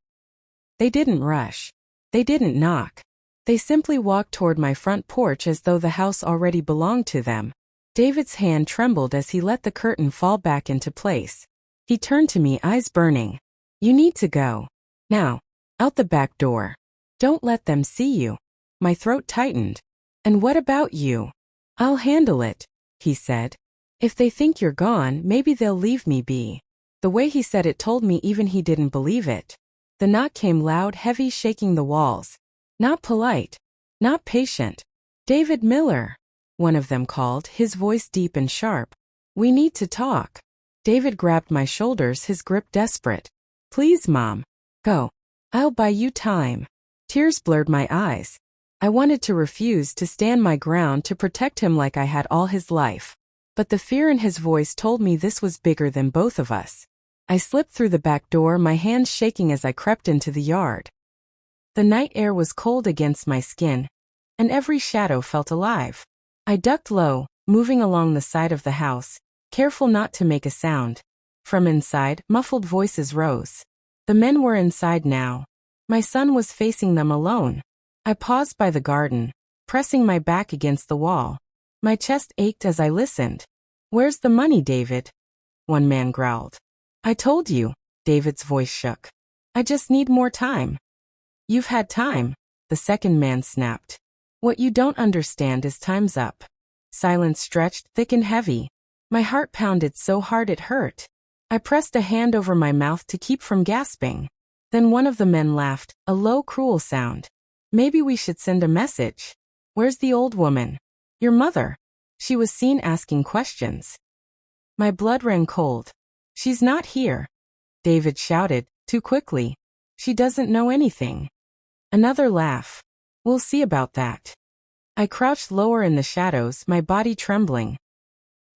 They didn't rush. They didn't knock. They simply walked toward my front porch as though the house already belonged to them. David's hand trembled as he let the curtain fall back into place. He turned to me, eyes burning. You need to go. Now. Out the back door. Don't let them see you. My throat tightened. And what about you? I'll handle it, he said. If they think you're gone, maybe they'll leave me be. The way he said it told me even he didn't believe it. The knock came loud, heavy, shaking the walls. Not polite. Not patient. David Miller, one of them called, his voice deep and sharp. We need to talk. David grabbed my shoulders, his grip desperate. Please, Mom. Go. I'll buy you time. Tears blurred my eyes. I wanted to refuse, to stand my ground, to protect him like I had all his life. But the fear in his voice told me this was bigger than both of us. I slipped through the back door, my hands shaking as I crept into the yard. The night air was cold against my skin, and every shadow felt alive. I ducked low, moving along the side of the house, careful not to make a sound. From inside, muffled voices rose. The men were inside now. My son was facing them alone. I paused by the garden, pressing my back against the wall. My chest ached as I listened. Where's the money, David? One man growled. I told you, David's voice shook. I just need more time. You've had time, the second man snapped. What you don't understand is time's up. Silence stretched, thick and heavy. My heart pounded so hard it hurt. I pressed a hand over my mouth to keep from gasping. Then one of the men laughed, a low, cruel sound. Maybe we should send a message. Where's the old woman? Your mother. She was seen asking questions. My blood ran cold. She's not here. David shouted, too quickly. She doesn't know anything. Another laugh. We'll see about that. I crouched lower in the shadows, my body trembling.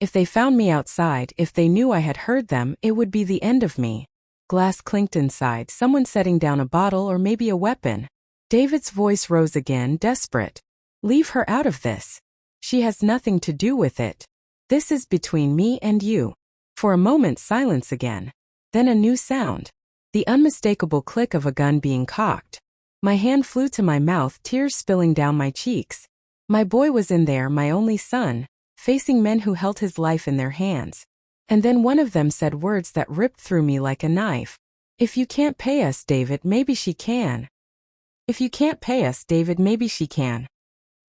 If they found me outside, if they knew I had heard them, it would be the end of me. Glass clinked inside, someone setting down a bottle or maybe a weapon. David's voice rose again, desperate. Leave her out of this. She has nothing to do with it. This is between me and you. For a moment, silence again. Then a new sound. The unmistakable click of a gun being cocked. My hand flew to my mouth, tears spilling down my cheeks. My boy was in there, my only son, facing men who held his life in their hands. And then one of them said words that ripped through me like a knife. If you can't pay us, David, maybe she can. If you can't pay us, David, maybe she can.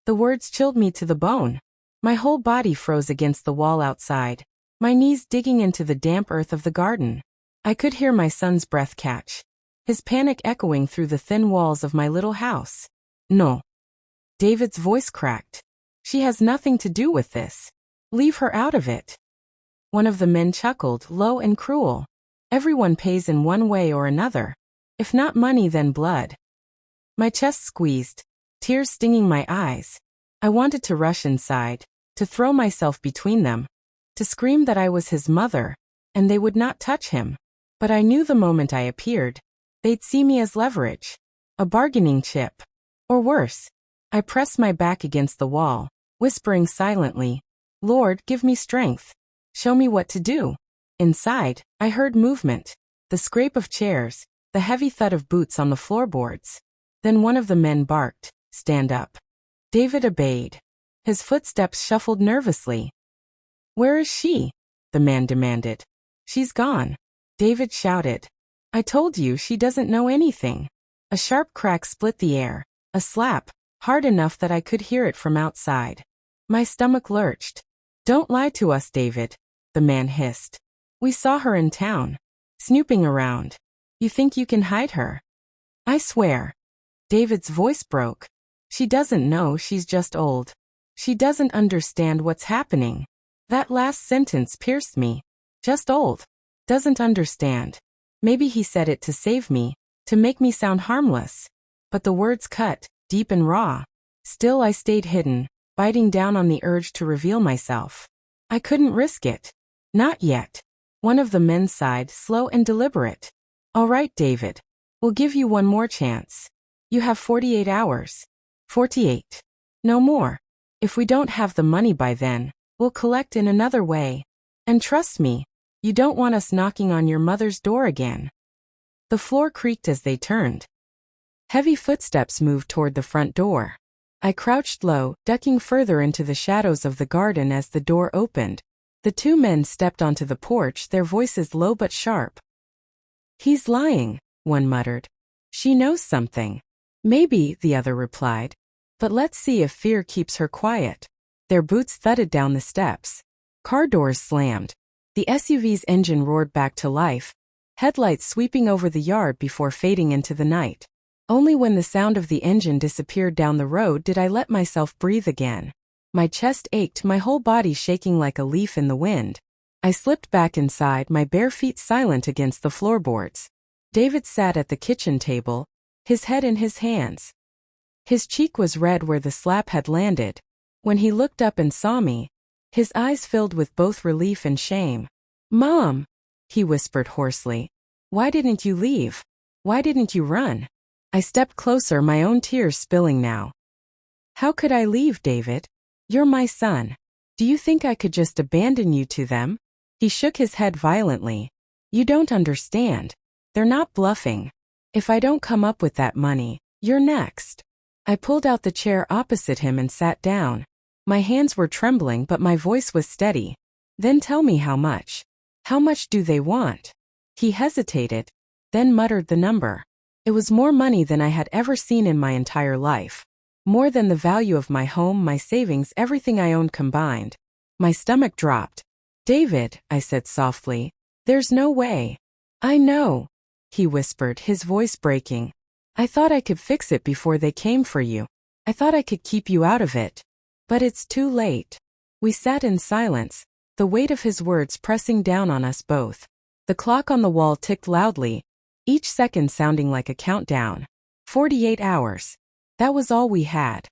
The words chilled me to the bone. My whole body froze against the wall outside, my knees digging into the damp earth of the garden. I could hear my son's breath catch, his panic echoing through the thin walls of my little house. No. David's voice cracked. She has nothing to do with this. Leave her out of it. One of the men chuckled, low and cruel. Everyone pays in one way or another. If not money, then blood. My chest squeezed, tears stinging my eyes. I wanted to rush inside, to throw myself between them, to scream that I was his mother, and they would not touch him. But I knew the moment I appeared, they'd see me as leverage, a bargaining chip. Or worse. I pressed my back against the wall, whispering silently, Lord, give me strength. Show me what to do. Inside, I heard movement, the scrape of chairs, the heavy thud of boots on the floorboards. Then one of the men barked, stand up. David obeyed. His footsteps shuffled nervously. Where is she? The man demanded. She's gone. David shouted. I told you she doesn't know anything. A sharp crack split the air, a slap, hard enough that I could hear it from outside. My stomach lurched. Don't lie to us, David, the man hissed. We saw her in town, snooping around. You think you can hide her? I swear. David's voice broke. She doesn't know, she's just old. She doesn't understand what's happening. That last sentence pierced me. Just old. Doesn't understand. Maybe he said it to save me, to make me sound harmless. But the words cut, deep and raw. Still I stayed hidden, biting down on the urge to reveal myself. I couldn't risk it. Not yet. One of the men sighed, slow and deliberate. All right, David. We'll give you one more chance. You have 48 hours. 48. No more. If we don't have the money by then, we'll collect in another way. And trust me, you don't want us knocking on your mother's door again. The floor creaked as they turned. Heavy footsteps moved toward the front door. I crouched low, ducking further into the shadows of the garden as the door opened. The two men stepped onto the porch, their voices low but sharp. He's lying, one muttered. She knows something. Maybe, the other replied. But let's see if fear keeps her quiet. Their boots thudded down the steps. Car doors slammed. The SUV's engine roared back to life, headlights sweeping over the yard before fading into the night. Only when the sound of the engine disappeared down the road did I let myself breathe again. My chest ached, my whole body shaking like a leaf in the wind. I slipped back inside, my bare feet silent against the floorboards. David sat at the kitchen table, his head in his hands. His cheek was red where the slap had landed. When he looked up and saw me, his eyes filled with both relief and shame. Mom, he whispered hoarsely. Why didn't you leave? Why didn't you run? I stepped closer, my own tears spilling now. How could I leave, David? You're my son. Do you think I could just abandon you to them? He shook his head violently. You don't understand. They're not bluffing. If I don't come up with that money, you're next. I pulled out the chair opposite him and sat down. My hands were trembling but my voice was steady. Then tell me how much. How much do they want? He hesitated, then muttered the number. It was more money than I had ever seen in my entire life. More than the value of my home, my savings, everything I owned combined. My stomach dropped. David, I said softly, there's no way. I know, he whispered, his voice breaking. I thought I could fix it before they came for you. I thought I could keep you out of it. But it's too late. We sat in silence, the weight of his words pressing down on us both. The clock on the wall ticked loudly, each second sounding like a countdown. 48 hours. That was all we had.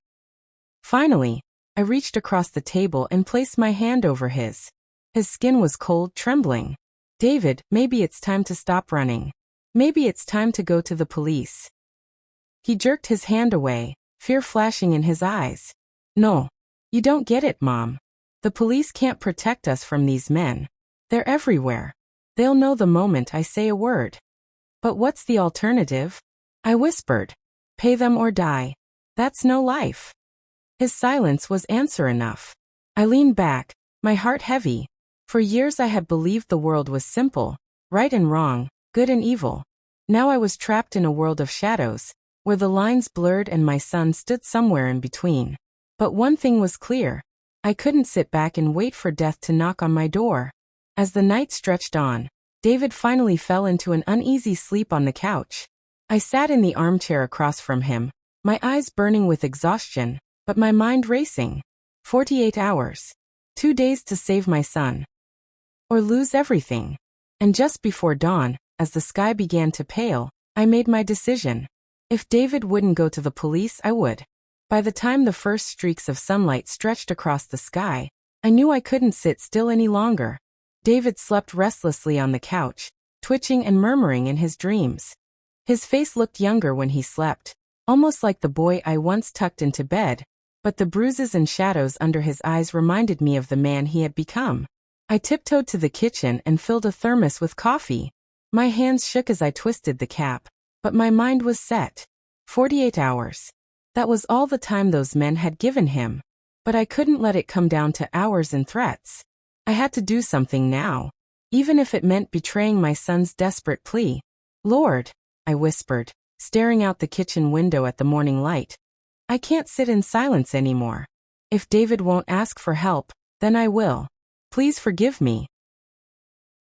Finally, I reached across the table and placed my hand over his. His skin was cold, trembling. David, maybe it's time to stop running. Maybe it's time to go to the police. He jerked his hand away, fear flashing in his eyes. No. You don't get it, Mom. The police can't protect us from these men. They're everywhere. They'll know the moment I say a word. But what's the alternative? I whispered. Pay them or die. That's no life. His silence was answer enough. I leaned back, my heart heavy. For years I had believed the world was simple, right and wrong, good and evil. Now I was trapped in a world of shadows, where the lines blurred and my son stood somewhere in between. But one thing was clear. I couldn't sit back and wait for death to knock on my door. As the night stretched on, David finally fell into an uneasy sleep on the couch. I sat in the armchair across from him, my eyes burning with exhaustion, but my mind racing. 48 hours. 2 days to save my son. Or lose everything. And just before dawn, as the sky began to pale, I made my decision. If David wouldn't go to the police, I would. By the time the first streaks of sunlight stretched across the sky, I knew I couldn't sit still any longer. David slept restlessly on the couch, twitching and murmuring in his dreams. His face looked younger when he slept, almost like the boy I once tucked into bed, but the bruises and shadows under his eyes reminded me of the man he had become. I tiptoed to the kitchen and filled a thermos with coffee. My hands shook as I twisted the cap, but my mind was set. 48 hours. That was all the time those men had given him. But I couldn't let it come down to hours and threats. I had to do something now, even if it meant betraying my son's desperate plea. Lord, I whispered, staring out the kitchen window at the morning light. I can't sit in silence anymore. If David won't ask for help, then I will. Please forgive me.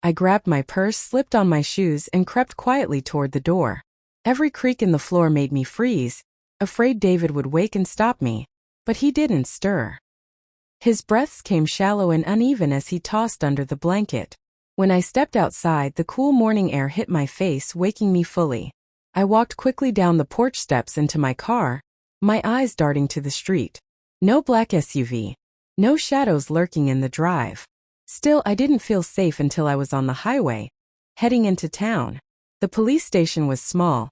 I grabbed my purse, slipped on my shoes, and crept quietly toward the door. Every creak in the floor made me freeze, afraid David would wake and stop me. But he didn't stir. His breaths came shallow and uneven as he tossed under the blanket. When I stepped outside, the cool morning air hit my face, waking me fully. I walked quickly down the porch steps into my car, my eyes darting to the street. No black SUV. No shadows lurking in the drive. Still, I didn't feel safe until I was on the highway, heading into town. The police station was small,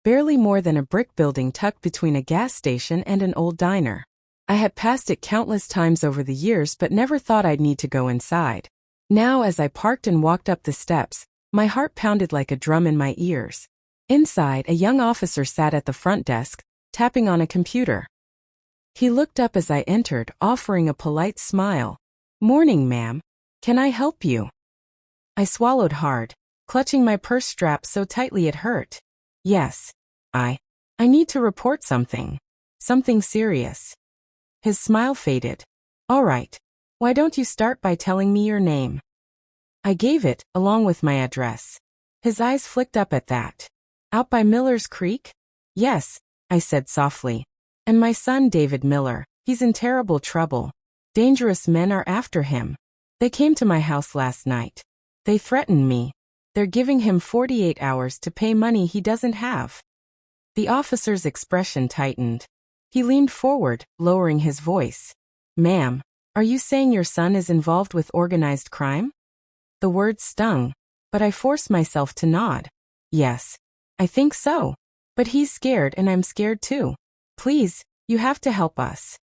barely more than a brick building tucked between a gas station and an old diner. I had passed it countless times over the years but never thought I'd need to go inside. Now, as I parked and walked up the steps, my heart pounded like a drum in my ears. Inside, a young officer sat at the front desk, tapping on a computer. He looked up as I entered, offering a polite smile. "Morning, ma'am. Can I help you?" I swallowed hard, clutching my purse strap so tightly it hurt. Yes. I need to report something. Something serious. His smile faded. All right. Why don't you start by telling me your name? I gave it, along with my address. His eyes flicked up at that. Out by Miller's Creek? Yes, I said softly. And my son David Miller, he's in terrible trouble. Dangerous men are after him. They came to my house last night. They threatened me. They're giving him 48 hours to pay money he doesn't have. The officer's expression tightened. He leaned forward, lowering his voice. Ma'am, are you saying your son is involved with organized crime? The words stung, but I forced myself to nod. Yes, I think so. But he's scared and I'm scared too. Please, you have to help us.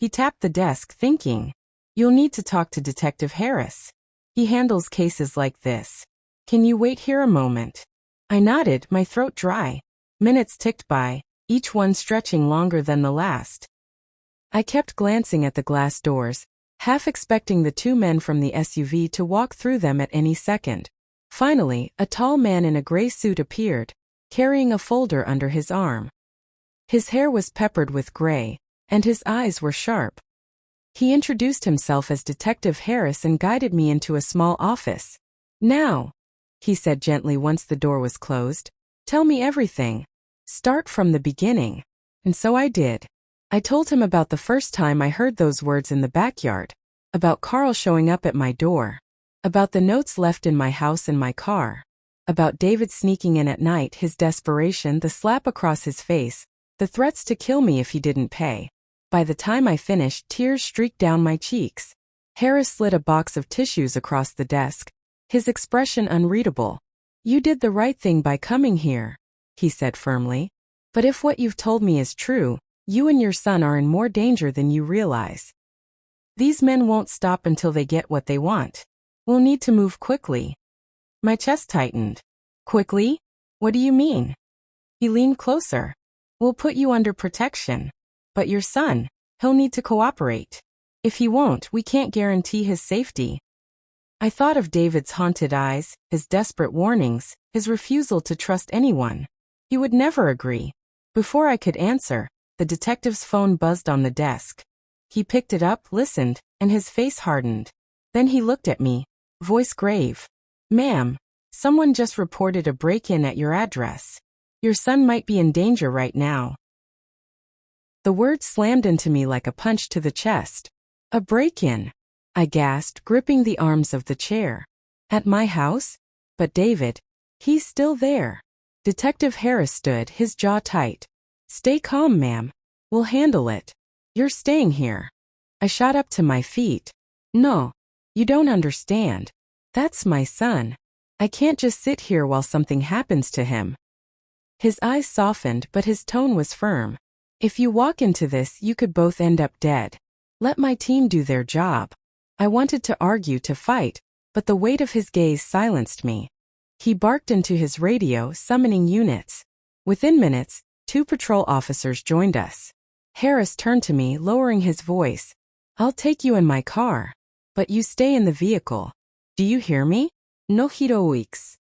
He tapped the desk, thinking. You'll need to talk to Detective Harris. He handles cases like this. Can you wait here a moment? I nodded, my throat dry. Minutes ticked by, each one stretching longer than the last. I kept glancing at the glass doors, half expecting the two men from the SUV to walk through them at any second. Finally, a tall man in a gray suit appeared, carrying a folder under his arm. His hair was peppered with gray, and his eyes were sharp. He introduced himself as Detective Harris and guided me into a small office. Now, he said gently once the door was closed, tell me everything. Start from the beginning. And so I did. I told him about the first time I heard those words in the backyard, about Carl showing up at my door, about the notes left in my house and my car, about David sneaking in at night, his desperation, the slap across his face, the threats to kill me if he didn't pay. By the time I finished, tears streaked down my cheeks. Harris slid a box of tissues across the desk, his expression unreadable. "You did the right thing by coming here," he said firmly. "But if what you've told me is true, you and your son are in more danger than you realize. These men won't stop until they get what they want. We'll need to move quickly." My chest tightened. "Quickly? What do you mean?" He leaned closer. "We'll put you under protection. But your son, he'll need to cooperate. If he won't, we can't guarantee his safety." I thought of David's haunted eyes, his desperate warnings, his refusal to trust anyone. He would never agree. Before I could answer, the detective's phone buzzed on the desk. He picked it up, listened, and his face hardened. Then he looked at me, voice grave. "Ma'am, someone just reported a break-in at your address. Your son might be in danger right now." The word slammed into me like a punch to the chest. "A break-in?" I gasped, gripping the arms of the chair. "At my house? But David, he's still there." Detective Harris stood, his jaw tight. "Stay calm, ma'am. We'll handle it. You're staying here." I shot up to my feet. "No, you don't understand. That's my son. I can't just sit here while something happens to him." His eyes softened, but his tone was firm. "If you walk into this, you could both end up dead. Let my team do their job." I wanted to argue, to fight, but the weight of his gaze silenced me. He barked into his radio, summoning units. Within minutes, 2 patrol officers joined us. Harris turned to me, lowering his voice. "I'll take you in my car. But you stay in the vehicle. Do you hear me? No heroics."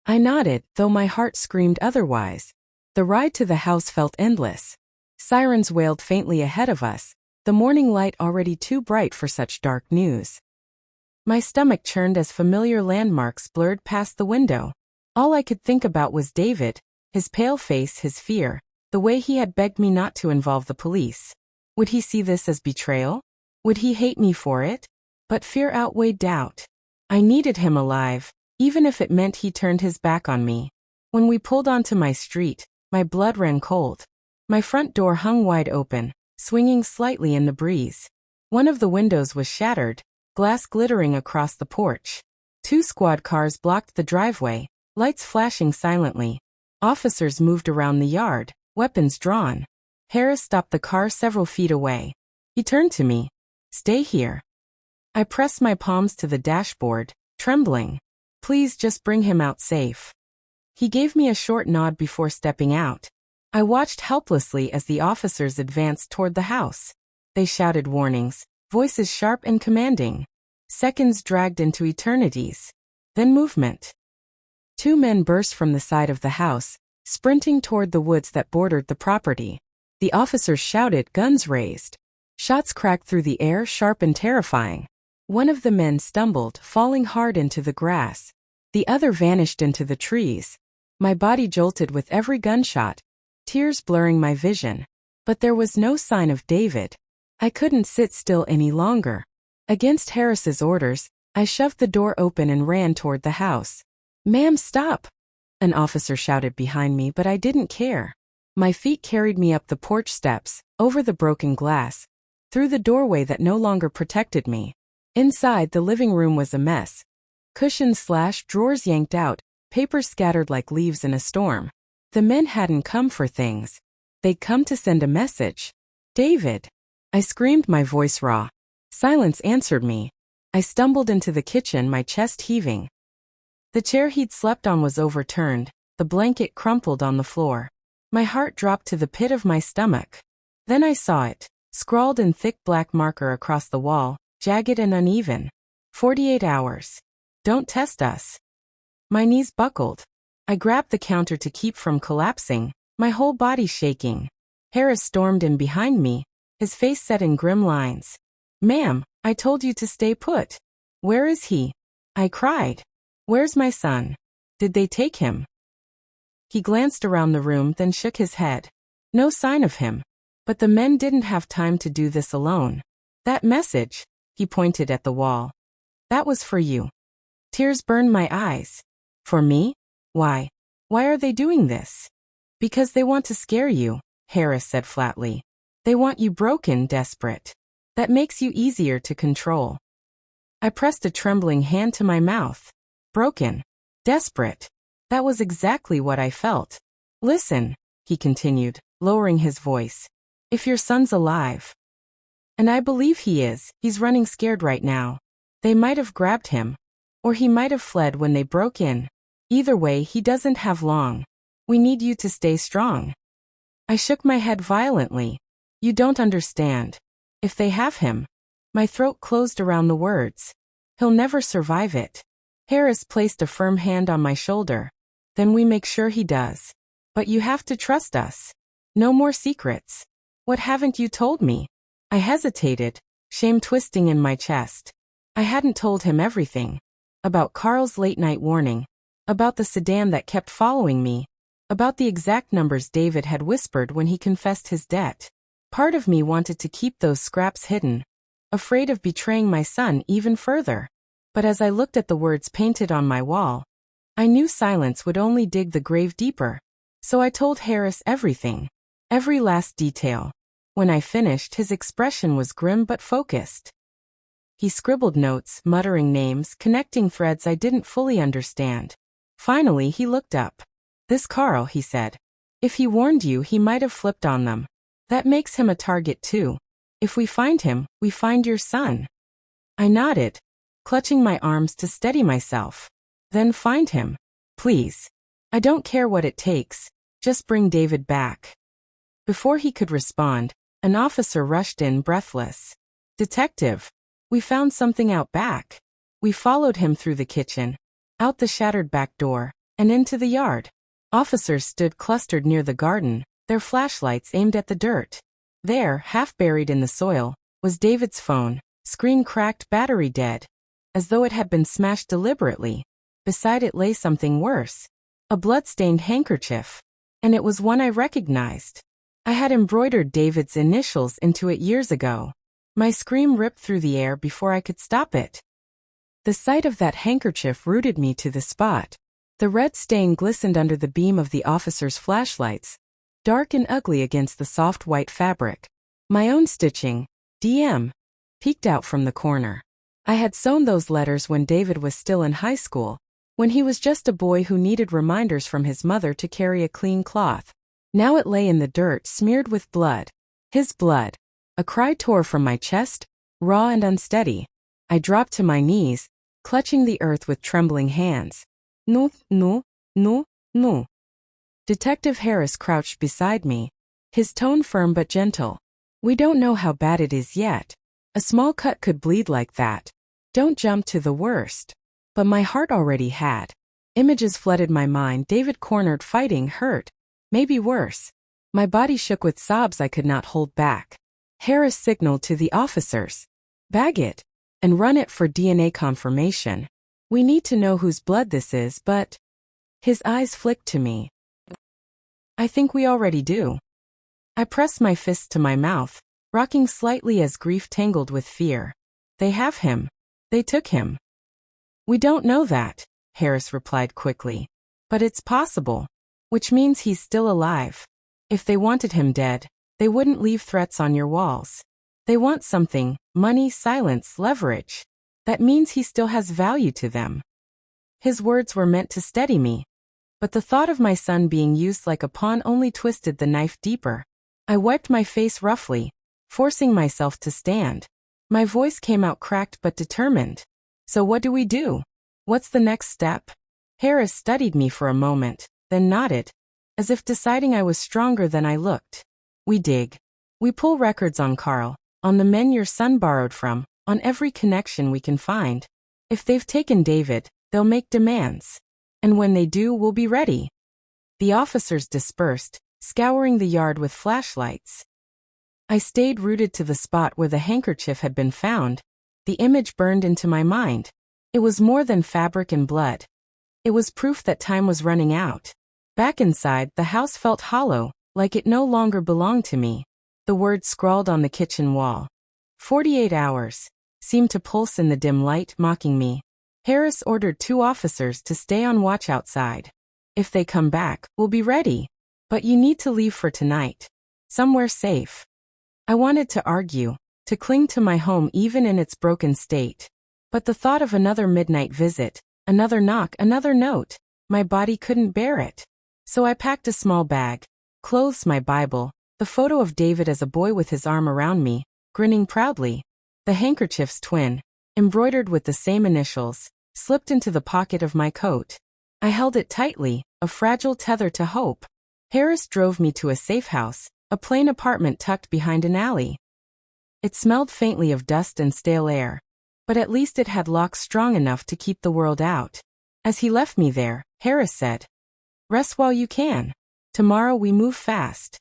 I nodded, though my heart screamed otherwise. The ride to the house felt endless. Sirens wailed faintly ahead of us, the morning light already too bright for such dark news. My stomach churned as familiar landmarks blurred past the window. All I could think about was David, his pale face, his fear, the way he had begged me not to involve the police. Would he see this as betrayal? Would he hate me for it? But fear outweighed doubt. I needed him alive, even if it meant he turned his back on me. When we pulled onto my street, my blood ran cold. My front door hung wide open, swinging slightly in the breeze. One of the windows was shattered, glass glittering across the porch. 2 squad cars blocked the driveway, lights flashing silently. Officers moved around the yard, weapons drawn. Harris stopped the car several feet away. He turned to me. "Stay here." I pressed my palms to the dashboard, trembling. "Please just bring him out safe." He gave me a short nod before stepping out. I watched helplessly as the officers advanced toward the house. They shouted warnings, voices sharp and commanding. Seconds dragged into eternities. Then movement. 2 men burst from the side of the house, sprinting toward the woods that bordered the property. The officers shouted, guns raised. Shots cracked through the air, sharp and terrifying. One of the men stumbled, falling hard into the grass. The other vanished into the trees. My body jolted with every gunshot, tears blurring my vision. But there was no sign of David. I couldn't sit still any longer. Against Harris's orders, I shoved the door open and ran toward the house. "Ma'am, stop!" an officer shouted behind me, but I didn't care. My feet carried me up the porch steps, over the broken glass, through the doorway that no longer protected me. Inside, the living room was a mess. Cushions slashed, drawers yanked out, papers scattered like leaves in a storm. The men hadn't come for things. They'd come to send a message. "David!" I screamed, my voice raw. Silence answered me. I stumbled into the kitchen, my chest heaving. The chair he'd slept on was overturned, the blanket crumpled on the floor. My heart dropped to the pit of my stomach. Then I saw it, scrawled in thick black marker across the wall, jagged and uneven. 48 hours. Don't test us. My knees buckled. I grabbed the counter to keep from collapsing, my whole body shaking. Harris stormed in behind me, his face set in grim lines. "Ma'am, I told you to stay put. Where is he?" I cried. "Where's my son? Did they take him?" He glanced around the room, then shook his head. "No sign of him." But the men didn't have time to do this alone. That message, he pointed at the wall. That was for you. Tears burned my eyes. For me? Why? Why are they doing this? Because they want to scare you, Harris said flatly. They want you broken, desperate. That makes you easier to control. I pressed a trembling hand to my mouth. Broken. Desperate. That was exactly what I felt. Listen, he continued, lowering his voice. If your son's alive. And I believe he is, he's running scared right now. They might have grabbed him. Or he might have fled when they broke in. Either way, he doesn't have long. We need you to stay strong. I shook my head violently. You don't understand. If they have him. My throat closed around the words. He'll never survive it. Harris placed a firm hand on my shoulder. Then we make sure he does. But you have to trust us. No more secrets. What haven't you told me? I hesitated, shame twisting in my chest. I hadn't told him everything. About Carl's late-night warning. About the sedan that kept following me. About the exact numbers David had whispered when he confessed his debt. Part of me wanted to keep those scraps hidden, afraid of betraying my son even further. But as I looked at the words painted on my wall, I knew silence would only dig the grave deeper. So I told Harris everything. Every last detail. When I finished, his expression was grim but focused. He scribbled notes, muttering names, connecting threads I didn't fully understand. Finally, he looked up. This Carl, he said. If he warned you, he might have flipped on them. That makes him a target too. If we find him, we find your son. I nodded, clutching my arms to steady myself. Then find him. Please. I don't care what it takes. Just bring David back. Before he could respond, an officer rushed in breathless. Detective. We found something out back. We followed him through the kitchen, out the shattered back door, and into the yard. Officers stood clustered near the garden, their flashlights aimed at the dirt. There, half buried in the soil, was David's phone, screen cracked, battery dead. As though it had been smashed deliberately. Beside it lay something worse. A blood-stained handkerchief. And it was one I recognized. I had embroidered David's initials into it years ago. My scream ripped through the air before I could stop it. The sight of that handkerchief rooted me to the spot. The red stain glistened under the beam of the officer's flashlights, dark and ugly against the soft white fabric. My own stitching, DM, peeked out from the corner. I had sewn those letters when David was still in high school, when he was just a boy who needed reminders from his mother to carry a clean cloth. Now it lay in the dirt, smeared with blood. His blood. A cry tore from my chest, raw and unsteady. I dropped to my knees, clutching the earth with trembling hands. No, no, no, no. Detective Harris crouched beside me, his tone firm but gentle. We don't know how bad it is yet. A small cut could bleed like that. Don't jump to the worst. But my heart already had. Images flooded my mind. David cornered, fighting, hurt. Maybe worse. My body shook with sobs I could not hold back. Harris signaled to the officers. Bag it. And run it for DNA confirmation. We need to know whose blood this is, but... His eyes flicked to me. I think we already do. I pressed my fist to my mouth, rocking slightly as grief tangled with fear. They have him. They took him. We don't know that, Harris replied quickly. But it's possible. Which means he's still alive. If they wanted him dead, they wouldn't leave threats on your walls. They want something, money, silence, leverage. That means he still has value to them. His words were meant to steady me. But the thought of my son being used like a pawn only twisted the knife deeper. I wiped my face roughly, forcing myself to stand. My voice came out cracked but determined. So what do we do? What's the next step? Harris studied me for a moment, then nodded, as if deciding I was stronger than I looked. We dig. We pull records on Carl, on the men your son borrowed from, on every connection we can find. If they've taken David, they'll make demands. And when they do, we'll be ready. The officers dispersed, scouring the yard with flashlights. I stayed rooted to the spot where the handkerchief had been found. The image burned into my mind. It was more than fabric and blood. It was proof that time was running out. Back inside, the house felt hollow, like it no longer belonged to me. The the words scrawled on the kitchen wall. 48 hours seemed to pulse in the dim light, mocking me. Harris ordered 2 officers to stay on watch outside. If they come back, we'll be ready. But you need to leave for tonight. Somewhere safe. I wanted to argue, to cling to my home even in its broken state. But the thought of another midnight visit, another knock, another note, my body couldn't bear it. So I packed a small bag, clothes, my Bible, the photo of David as a boy with his arm around me, grinning proudly. The handkerchief's twin, embroidered with the same initials, slipped into the pocket of my coat. I held it tightly, a fragile tether to hope. Harris drove me to a safe house, a plain apartment tucked behind an alley. It smelled faintly of dust and stale air, but at least it had locks strong enough to keep the world out. As he left me there, Harris said, "Rest while you can. Tomorrow we move fast."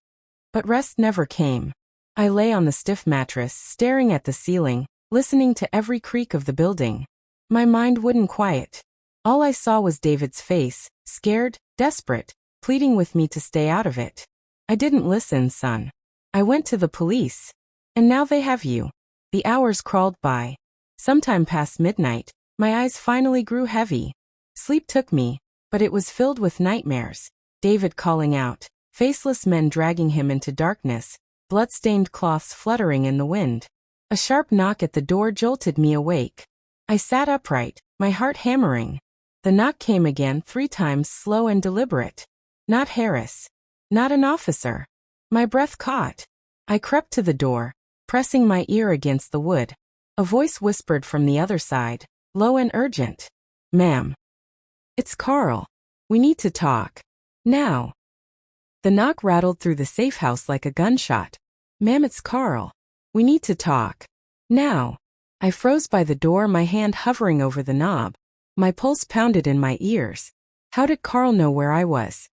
But rest never came. I lay on the stiff mattress, staring at the ceiling, listening to every creak of the building. My mind wouldn't quiet. All I saw was David's face, scared, desperate, pleading with me to stay out of it. I didn't listen, son. I went to the police. And now they have you. The hours crawled by. Sometime past midnight, my eyes finally grew heavy. Sleep took me, but it was filled with nightmares. David calling out, faceless men dragging him into darkness, blood-stained cloths fluttering in the wind. A sharp knock at the door jolted me awake. I sat upright, my heart hammering. The knock came again 3 times, slow and deliberate. Not Harris. Not an officer. My breath caught. I crept to the door, pressing my ear against the wood. A voice whispered from the other side, low and urgent. "Ma'am. It's Carl. We need to talk. Now." The knock rattled through the safe house like a gunshot. "Ma'am, it's Carl. We need to talk. Now." I froze by the door, my hand hovering over the knob. My pulse pounded in my ears. How did Carl know where I was?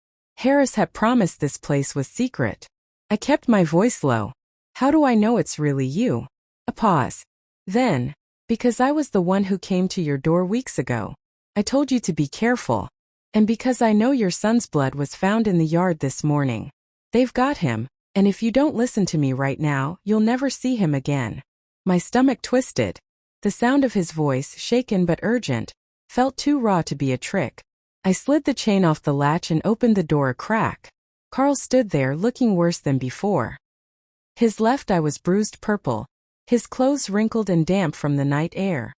Harris had promised this place was secret. I kept my voice low. "How do I know it's really you?" A pause. Then, "Because I was the one who came to your door weeks ago. I told you to be careful. And because I know your son's blood was found in the yard this morning. They've got him, and if you don't listen to me right now, you'll never see him again." My stomach twisted. The sound of his voice, shaken but urgent, felt too raw to be a trick. I slid the chain off the latch and opened the door a crack. Carl stood there, looking worse than before. His left eye was bruised purple, his clothes wrinkled and damp from the night air.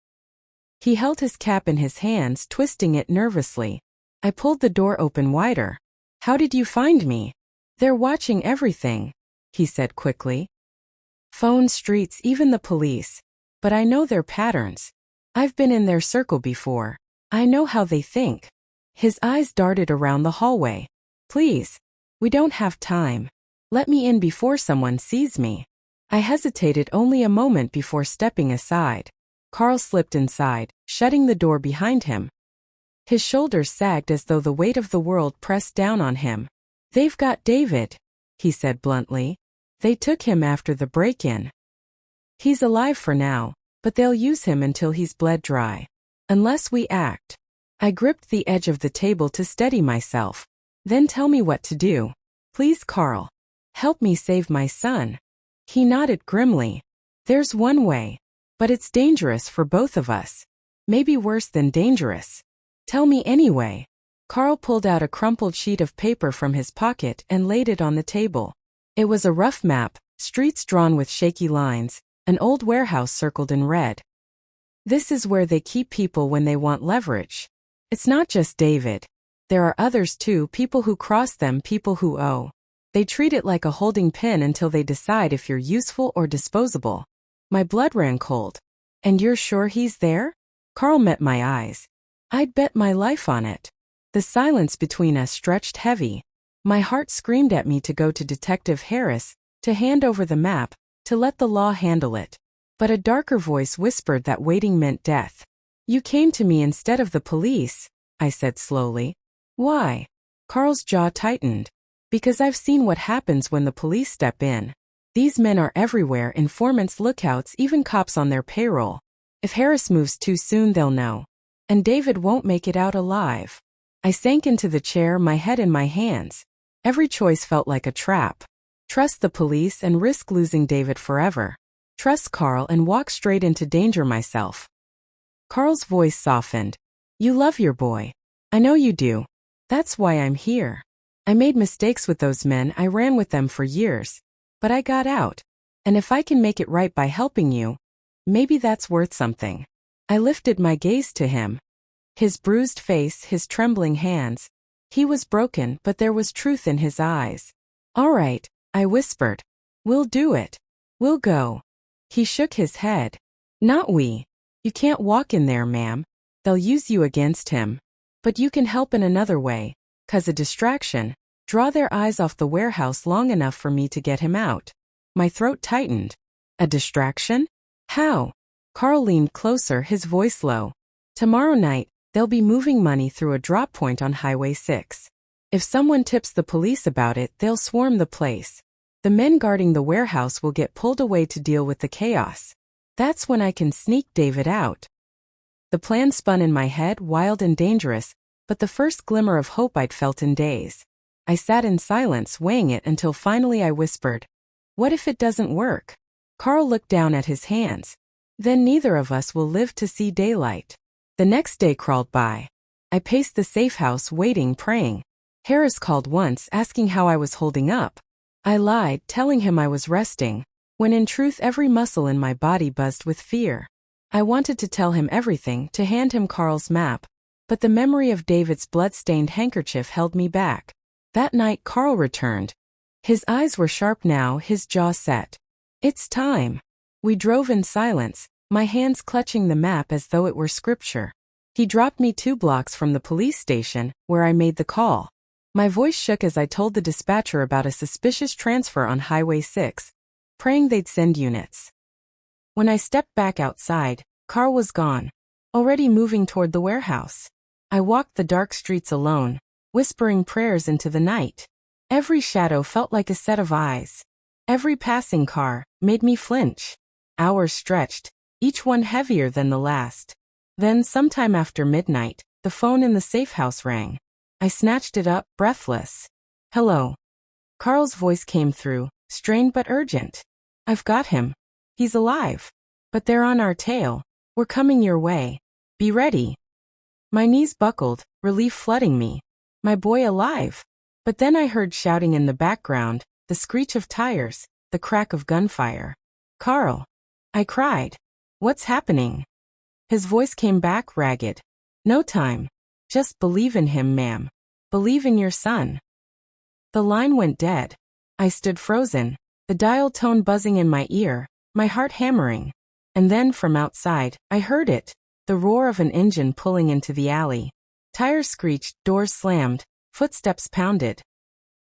He held his cap in his hands, twisting it nervously. I pulled the door open wider. "How did you find me?" "They're watching everything," he said quickly. "Phone, streets, even the police. But I know their patterns. I've been in their circle before. I know how they think." His eyes darted around the hallway. "Please. We don't have time. Let me in before someone sees me." I hesitated only a moment before stepping aside. Carl slipped inside, shutting the door behind him. His shoulders sagged as though the weight of the world pressed down on him. "They've got David," he said bluntly. "They took him after the break-in. He's alive for now, but they'll use him until he's bled dry. Unless we act." I gripped the edge of the table to steady myself. "Then tell me what to do. Please, Carl. Help me save my son." He nodded grimly. "There's one way. But it's dangerous for both of us. Maybe worse than dangerous. Tell me anyway." Carl pulled out a crumpled sheet of paper from his pocket and laid it on the table. It was a rough map, streets drawn with shaky lines, an old warehouse circled in red. "This is where they keep people when they want leverage. It's not just David. There are others too, people who cross them, people who owe. They treat it like a holding pen until they decide if you're useful or disposable." My blood ran cold. "And you're sure he's there?" Carl met my eyes. "I'd bet my life on it." The silence between us stretched heavy. My heart screamed at me to go to Detective Harris, to hand over the map, to let the law handle it. But a darker voice whispered that waiting meant death. "You came to me instead of the police," I said slowly. "Why?" Carl's jaw tightened. "Because I've seen what happens when the police step in. These men are everywhere, informants, lookouts, even cops on their payroll. If Harris moves too soon, they'll know. And David won't make it out alive." I sank into the chair, my head in my hands. Every choice felt like a trap. Trust the police and risk losing David forever. Trust Carl and walk straight into danger myself. Carl's voice softened. You love your boy. I know you do. That's why I'm here. I made mistakes with those men. I ran with them for years. But I got out. And if I can make it right by helping you, maybe that's worth something. I lifted my gaze to him. His bruised face, his trembling hands. He was broken, but there was truth in his eyes. All right, I whispered. We'll do it. We'll go. He shook his head. Not we. You can't walk in there, ma'am. They'll use you against him. But you can help in another way. 'Cause a distraction. Draw their eyes off the warehouse long enough for me to get him out. My throat tightened. A distraction? How? Carl leaned closer, his voice low. Tomorrow night, they'll be moving money through a drop point on Highway 6. If someone tips the police about it, they'll swarm the place. The men guarding the warehouse will get pulled away to deal with the chaos. That's when I can sneak David out. The plan spun in my head, wild and dangerous, but the first glimmer of hope I'd felt in days. I sat in silence, weighing it until finally I whispered, what if it doesn't work? Carl looked down at his hands. Then neither of us will live to see daylight. The next day crawled by. I paced the safe house, waiting, praying. Harris called once, asking how I was holding up. I lied, telling him I was resting, when in truth every muscle in my body buzzed with fear. I wanted to tell him everything, to hand him Carl's map, but the memory of David's blood-stained handkerchief held me back. That night Carl returned. His eyes were sharp now, his jaw set. It's time. We drove in silence, my hands clutching the map as though it were scripture. He dropped me 2 blocks from the police station, where I made the call. My voice shook as I told the dispatcher about a suspicious transfer on Highway 6, praying they'd send units. When I stepped back outside, Carl was gone, already moving toward the warehouse. I walked the dark streets alone, whispering prayers into the night. Every shadow felt like a set of eyes. Every passing car made me flinch. Hours stretched, each one heavier than the last. Then, sometime after midnight, the phone in the safe house rang. I snatched it up, breathless. Hello. Carl's voice came through, strained but urgent. I've got him. He's alive. But they're on our tail. We're coming your way. Be ready. My knees buckled, relief flooding me. My boy alive. But then I heard shouting in the background, the screech of tires, the crack of gunfire. Carl. I cried. What's happening? His voice came back, ragged. No time. Just believe in him, ma'am. Believe in your son. The line went dead. I stood frozen, the dial tone buzzing in my ear, my heart hammering. And then from outside, I heard it, the roar of an engine pulling into the alley. Tires screeched, doors slammed, footsteps pounded.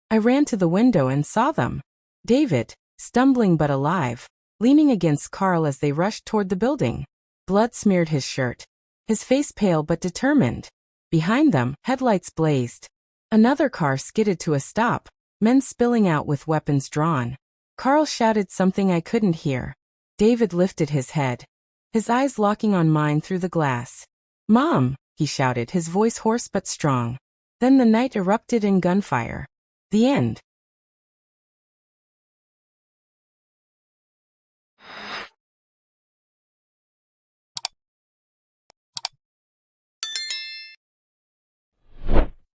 I ran to the window and saw them. David, stumbling but alive, leaning against Carl as they rushed toward the building. Blood smeared his shirt. His face pale but determined. Behind them, headlights blazed. Another car skidded to a stop, men spilling out with weapons drawn. Carl shouted something I couldn't hear. David lifted his head, his eyes locking on mine through the glass. Mom, he shouted, his voice hoarse but strong. Then the night erupted in gunfire. The end.